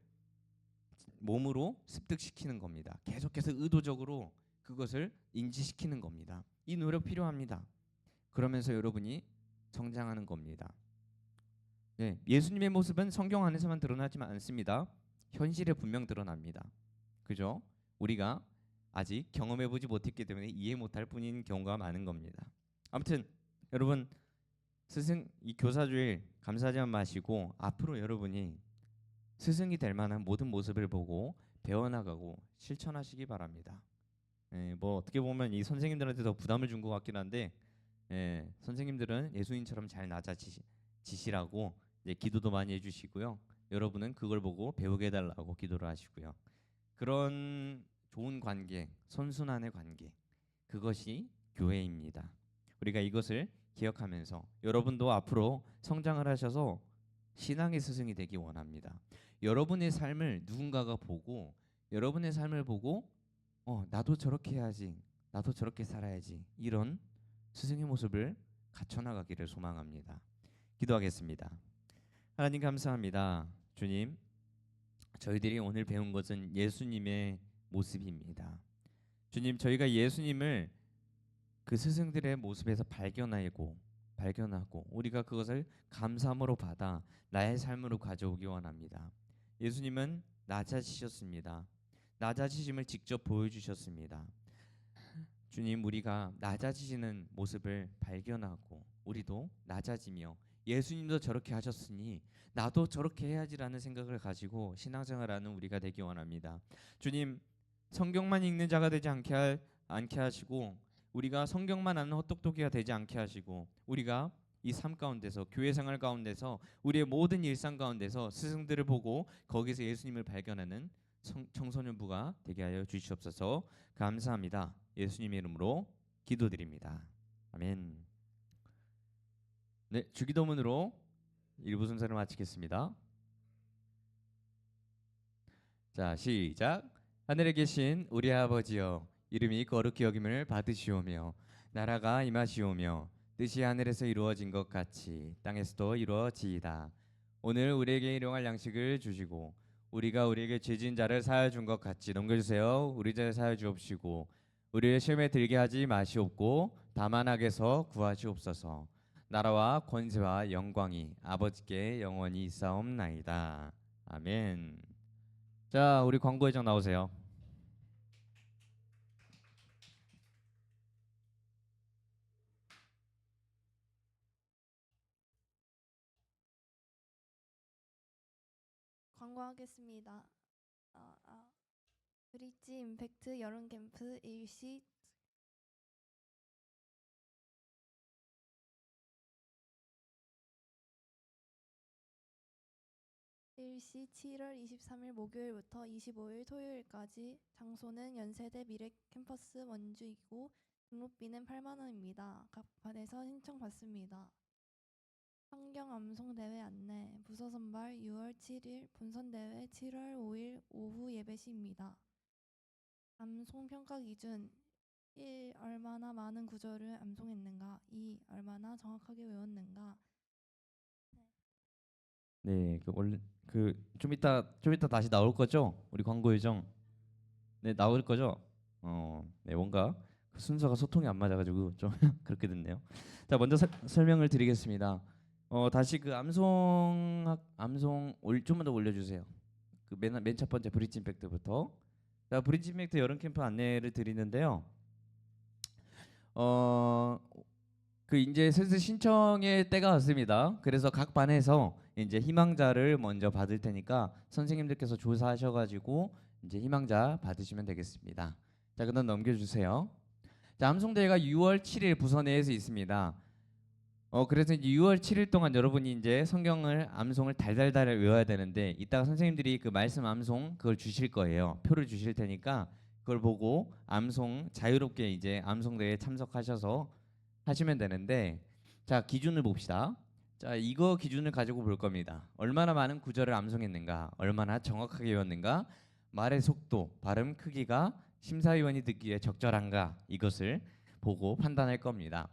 몸으로 습득시키는 겁니다. 계속해서 의도적으로 그것을 인지시키는 겁니다. 이 노력 필요합니다. 그러면서 여러분이 성장하는 겁니다. 네, 예수님의 모습은 성경 안에서만 드러나지만 않습니다. 현실에 분명 드러납니다. 그죠? 우리가 아직 경험해보지 못했기 때문에 이해 못할 뿐인 경우가 많은 겁니다. 아무튼 여러분 스승 이 교사주일 감사하지만 마시고 앞으로 여러분이 스승이 될 만한 모든 모습을 보고 배워나가고 실천하시기 바랍니다. 뭐 어떻게 보면 이 선생님들한테 더 부담을 준 것 같긴 한데 선생님들은 예수님처럼 잘 낮아지시라고 기도도 많이 해주시고요. 여러분은 그걸 보고 배우게 해달라고 기도를 하시고요. 그런 좋은 관계, 선순환의 관계, 그것이 교회입니다. 우리가 이것을 기억하면서 여러분도 앞으로 성장을 하셔서 신앙의 스승이 되기 원합니다. 여러분의 삶을 누군가가 보고 여러분의 삶을 보고 나도 저렇게 해야지, 나도 저렇게 살아야지, 이런 스승의 모습을 갖춰나가기를 소망합니다. 기도하겠습니다. 하나님 감사합니다. 주님, 저희들이 오늘 배운 것은 예수님의 모습입니다. 주님, 저희가 예수님을 그 스승들의 모습에서 발견하고 우리가 그것을 감사함으로 받아 나의 삶으로 가져오기 원합니다. 예수님은 낮아지셨습니다. 낮아지심을 직접 보여주셨습니다. 주님, 우리가 낮아지시는 모습을 발견하고 우리도 낮아지며 예수님도 저렇게 하셨으니 나도 저렇게 해야지라는 생각을 가지고 신앙생활하는 우리가 되기 원합니다. 주님, 성경만 읽는 자가 되지 않게 하시고 우리가 성경만 아는 헛똑똑이가 되지 않게 하시고 우리가 이 삶 가운데서 교회 생활 가운데서 우리의 모든 일상 가운데서 스승들을 보고 거기서 예수님을 발견하는 청소년부가 되게 하여 주시옵소서. 감사합니다. 예수님의 이름으로 기도드립니다. 아멘. 네, 주기도문으로 1부 순서를 마치겠습니다. 자, 시작. 하늘에 계신 우리 아버지여, 이름이 거룩히 여김을 받으시오며 나라가 임하시오며 뜻이 하늘에서 이루어진 것 같이 땅에서도 이루어지이다. 오늘 우리에게 일용할 양식을 주시고 우리가 우리에게 죄진 자를 사하여 준 것 같이 넘겨주세요. 우리 죄 사하여 주옵시고 우리를 시험에 들게 하지 마시옵고 다만 악에서 구하시옵소서. 나라와 권세와 영광이 아버지께 영원히 있사옵나이다. 아멘. 자, 우리 광고회장 나오세요. 광고하겠습니다. 브릿지 임팩트 여름 캠프 일시 일시 7월 23일 목요일부터 25일 토요일까지. 장소는 연세대 미래 캠퍼스 원주이고 등록비는 8만 원입니다. 각 반에서 신청 받습니다. 성경 암송 대회 안내. 부서 선발 6월 7일, 본선 대회 7월 5일 오후 예배 시입니다. 암송 평가 기준 1. 얼마나 많은 구절을 암송했는가. 2. 얼마나 정확하게 외웠는가. 네, 좀 이따 다시 나올 거죠? 우리 광고 예정. 네, 나올 거죠? 네, 뭔가 그 순서가 소통이 안 맞아가지고 좀 그렇게 됐네요. 자, 먼저 설명을 드리겠습니다. 다시 그 암송 좀만 더 올려주세요. 그 맨 첫 번째 브릿지 임팩트부터. 자, 브릿지 임팩트 여름 캠프 안내를 드리는데요. 그 이제 슬슬 신청의 때가 왔습니다. 그래서 각 반에서 이제 희망자를 먼저 받을 테니까 선생님들께서 조사하셔가지고 이제 희망자 받으시면 되겠습니다. 자, 그다음 넘겨주세요. 자, 암송대회가 6월 7일 부서내에서 있습니다. 그래서 이제 6월 7일 동안 여러분이 이제 성경을 암송을 달달달 외워야 되는데 이따가 선생님들이 그 말씀 암송 그걸 주실 거예요. 표를 주실 테니까 그걸 보고 암송 자유롭게 이제 암송대회에 참석하셔서 하시면 되는데, 자, 기준을 봅시다. 자, 이거 기준을 가지고 볼 겁니다. 얼마나 많은 구절을 암송했는가, 얼마나 정확하게 외웠는가, 말의 속도, 발음 크기가 심사위원이 듣기에 적절한가, 이것을 보고 판단할 겁니다.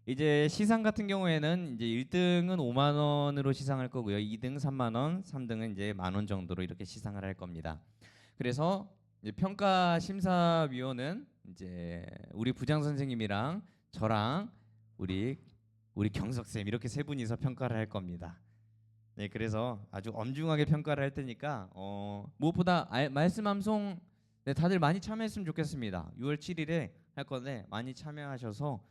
이제 시상 같은 경우에는 이제 1등은 5만 원으로 시상할 거고요. 2등 3만 원, 3등은 이제 1만 원 정도로 이렇게 시상을 할 겁니다. 그래서 이제 평가 심사위원은 이제 우리 부장 선생님이랑 저랑 우리 경석 쌤 이렇게 세 분이서 평가를 할 겁니다. 네, 그래서 아주 엄중하게 평가를 할 테니까 무엇보다 말씀 암송 네, 다들 많이 참여했으면 좋겠습니다. 6월 7일에 할 건데 많이 참여하셔서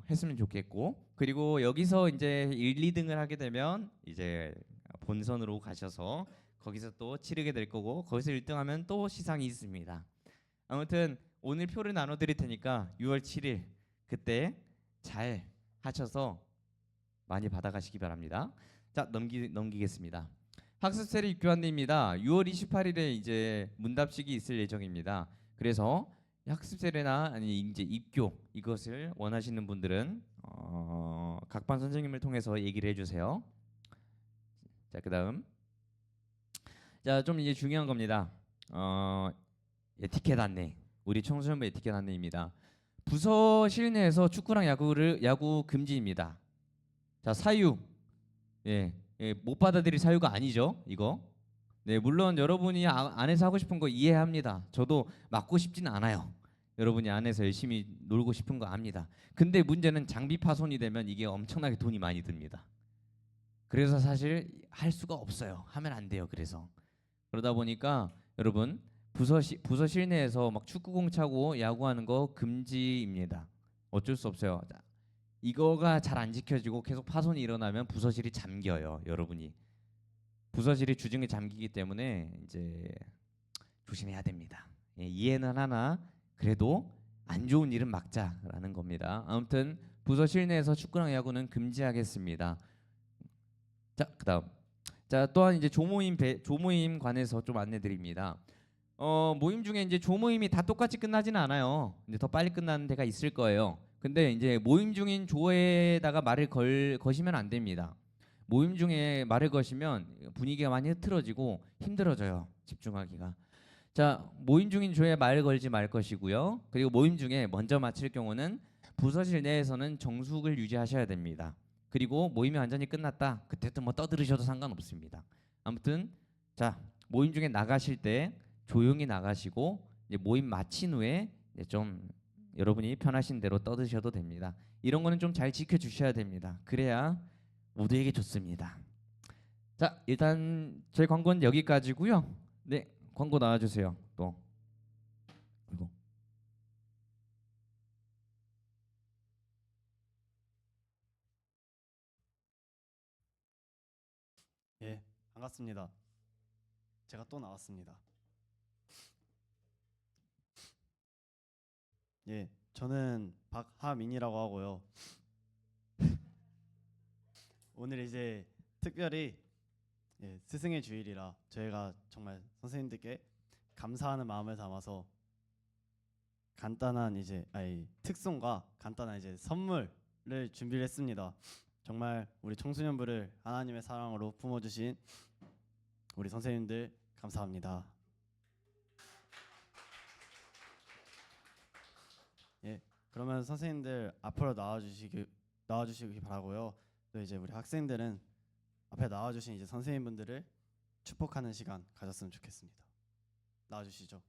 했으면 좋겠고, 그리고 여기서 이제 1, 2등을 하게 되면 이제 본선으로 가셔서 거기서 또 치르게 될 거고, 거기서 1등하면 또 시상이 있습니다. 아무튼 오늘 표를 나눠 드릴 테니까 6월 7일 그때 잘 하셔서 많이 받아가시기 바랍니다. 자, 넘기겠습니다. 학습세례 입교 안내입니다. 6월 28일에 이제 문답식이 있을 예정입니다. 그래서 학습세례나 아니 이제 입교 이것을 원하시는 분들은 각 반 선생님을 통해서 얘기를 해주세요. 자, 그다음 자, 좀 이제 중요한 겁니다. 에티켓 안내. 우리 청소년부 에티켓 안내입니다. 부서 실내에서 축구랑 야구 금지입니다. 자, 사유. 못 받아들일 사유가 아니죠, 이거. 네, 물론 여러분이 안에서 하고 싶은 거 이해합니다. 저도 맞고 싶지는 않아요. 여러분이 안에서 열심히 놀고 싶은 거 압니다. 근데 문제는 장비 파손이 되면 이게 엄청나게 돈이 많이 듭니다. 그래서 사실 할 수가 없어요. 하면 안 돼요. 그래서 그러다 보니까 여러분 부서 실내에서 막 축구공 차고 야구하는 거 금지입니다. 어쩔 수 없어요. 이거가 잘 안 지켜지고 계속 파손이 일어나면 부서실이 잠겨요. 여러분이 부서실이 주중에 잠기기 때문에 이제 조심해야 됩니다. 예, 이해는 하나 그래도 안 좋은 일은 막자라는 겁니다. 아무튼 부서 실내에서 축구랑 야구는 금지하겠습니다. 자, 그다음 자, 또한 이제 조모임 관해서 좀 안내드립니다. 모임 중에 이제 조모임이 다 똑같이 끝나지는 않아요. 이제 더 빨리 끝나는 데가 있을 거예요. 근데 이제 모임 중인 조에다가 말을 거시면 안 됩니다. 모임 중에 말을 거시면 분위기가 많이 흐트러지고 힘들어져요. 집중하기가. 자, 모임 중인 조에 말 걸지 말 것이고요. 그리고 모임 중에 먼저 마칠 경우는 부서실 내에서는 정숙을 유지하셔야 됩니다. 그리고 모임이 완전히 끝났다. 그때부터 뭐 떠들으셔도 상관없습니다. 아무튼 자, 모임 중에 나가실 때 조용히 나가시고 이제 모임 마친 후에 이제 좀 여러분이 편하신 대로 떠드셔도 됩니다. 이런 거는 좀 잘 지켜주셔야 됩니다. 그래야 모두에게 좋습니다. 자, 일단 저희 광고는 여기까지고요. 네, 광고 나와주세요. 또 그리고 예, 반갑습니다. 제가 또 나왔습니다. 예, 저는 박하민이라고 하고요. 오늘 이제 특별히 스승의 주일이라 저희가 정말 선생님들께 감사하는 마음을 담아서 간단한 특송과 간단한 선물을 준비를 했습니다. 정말 우리 청소년부를 하나님의 사랑으로 품어주신 우리 선생님들 감사합니다. 예, 그러면 선생님들 앞으로 나와주시기 바라고요. 또 이제 우리 학생들은 앞에 나와주신 이제 선생님분들을 축복하는 시간 가졌으면 좋겠습니다. 나와주시죠.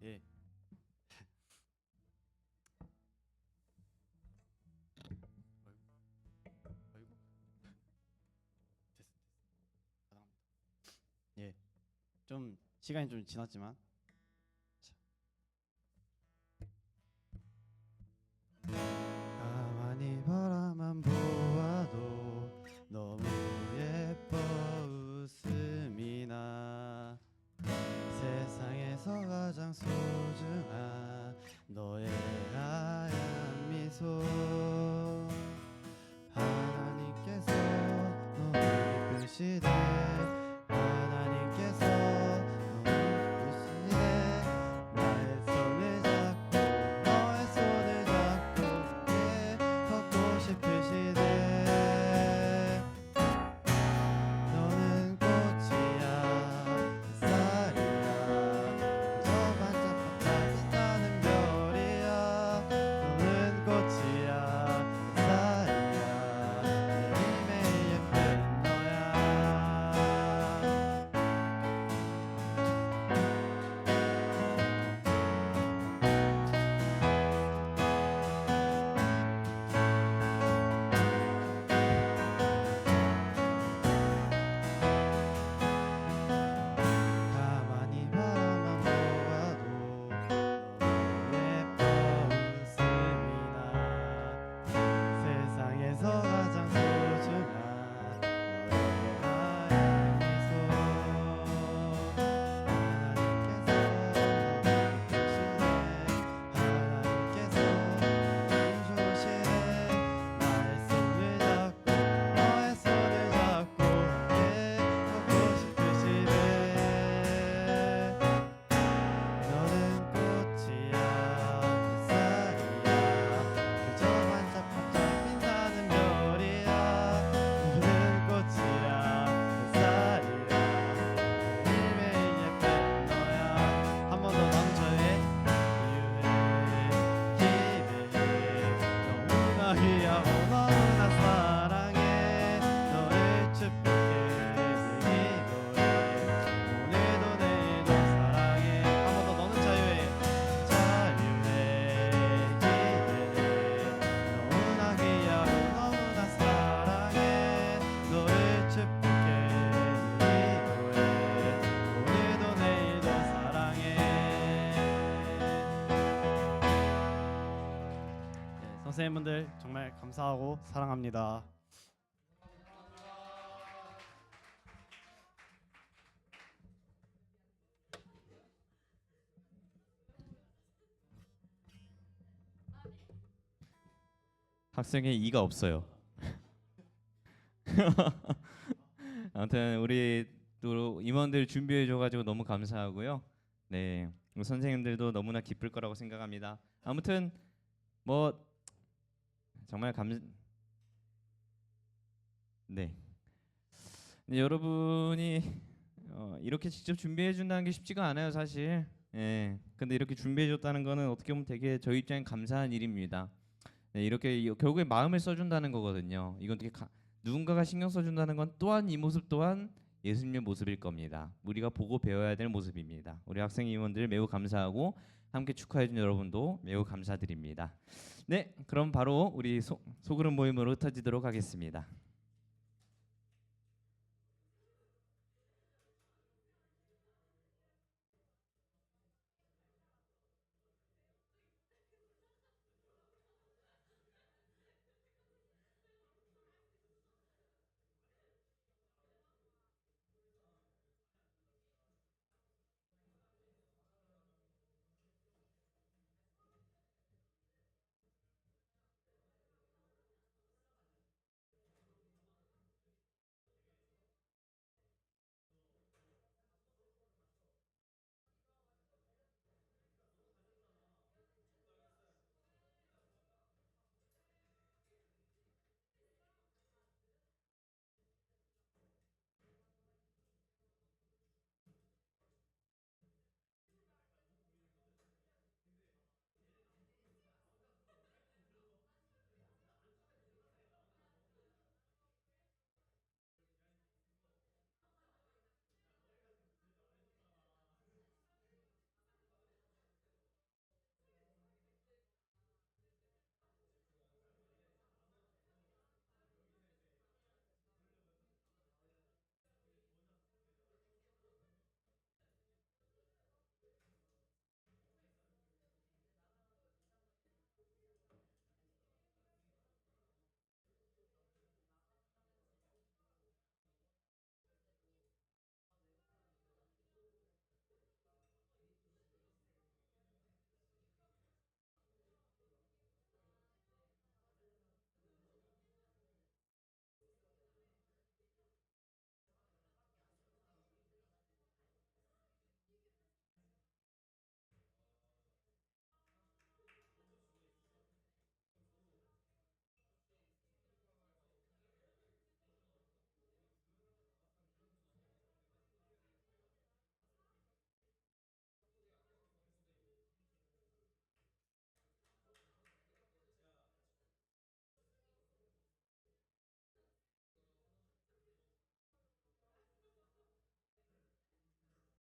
예. 아이고. 예. 좀 시간이 좀 지났지만 가만히 바라만 보아도 너무 예뻐 웃음이 나 세상에서 가장 소중한 너의 하얀 미소 하나님께서 너무 기쁘시네 하나님께서 너무 기쁘시네 나의 손을 잡고 너의 손을 잡고 함께 걷고 싶으시네 너는 꽃이야 햇살이야 그저 반짝반짝 빛나는 별이야 너는 꽃이야 햇살이야 매일매일 예쁜 너야 가만히 바라만 보아도 너무 예뻐 웃음이 나 세상에서 가장 소중한 너의 하얀 미소 하나님께서 너무 좋으시네 나의 손을 잡고 너의 손을 잡고 함께 걷고 싶으시네 너는 꽃이야 햇살이야 그저 반짝반짝 빛나는 별이야 너는 꽃이야 햇살이야 매일매일 예쁜 너야 한 번 더 남자의 이유해 기대해 너무나 귀하고 너무나 사랑해 너를 축복해 내 기도해 오늘도 내일도 사랑해 한 번 더 너는 선생님분들 정말 감사하고 사랑합니다. 학생의 이가 없어요. 아무튼 우리 또 임원들 준비해줘가지고 너무 감사하고요. 네, 우리 선생님들도 너무나 기쁠 거라고 생각합니다. 아무튼 뭐 정말 네. 네, 여러분이 이렇게 직접 준비해 준다는 게 쉽지가 않아요, 사실. 예. 근데 이렇게 준비해 줬다는 거는 어떻게 보면 되게 저희 입장엔 감사한 일입니다. 네, 이렇게 결국에 마음을 써준다는 거거든요. 이건 되게 누군가가 신경 써준다는 건 또한 이 모습 또한 예수님의 모습일 겁니다. 우리가 보고 배워야 될 모습입니다. 우리 학생 임원들 매우 감사하고 함께 축하해 준 여러분도 매우 감사드립니다. 네, 그럼 바로 우리 소그룹 모임으로 흩어지도록 하겠습니다.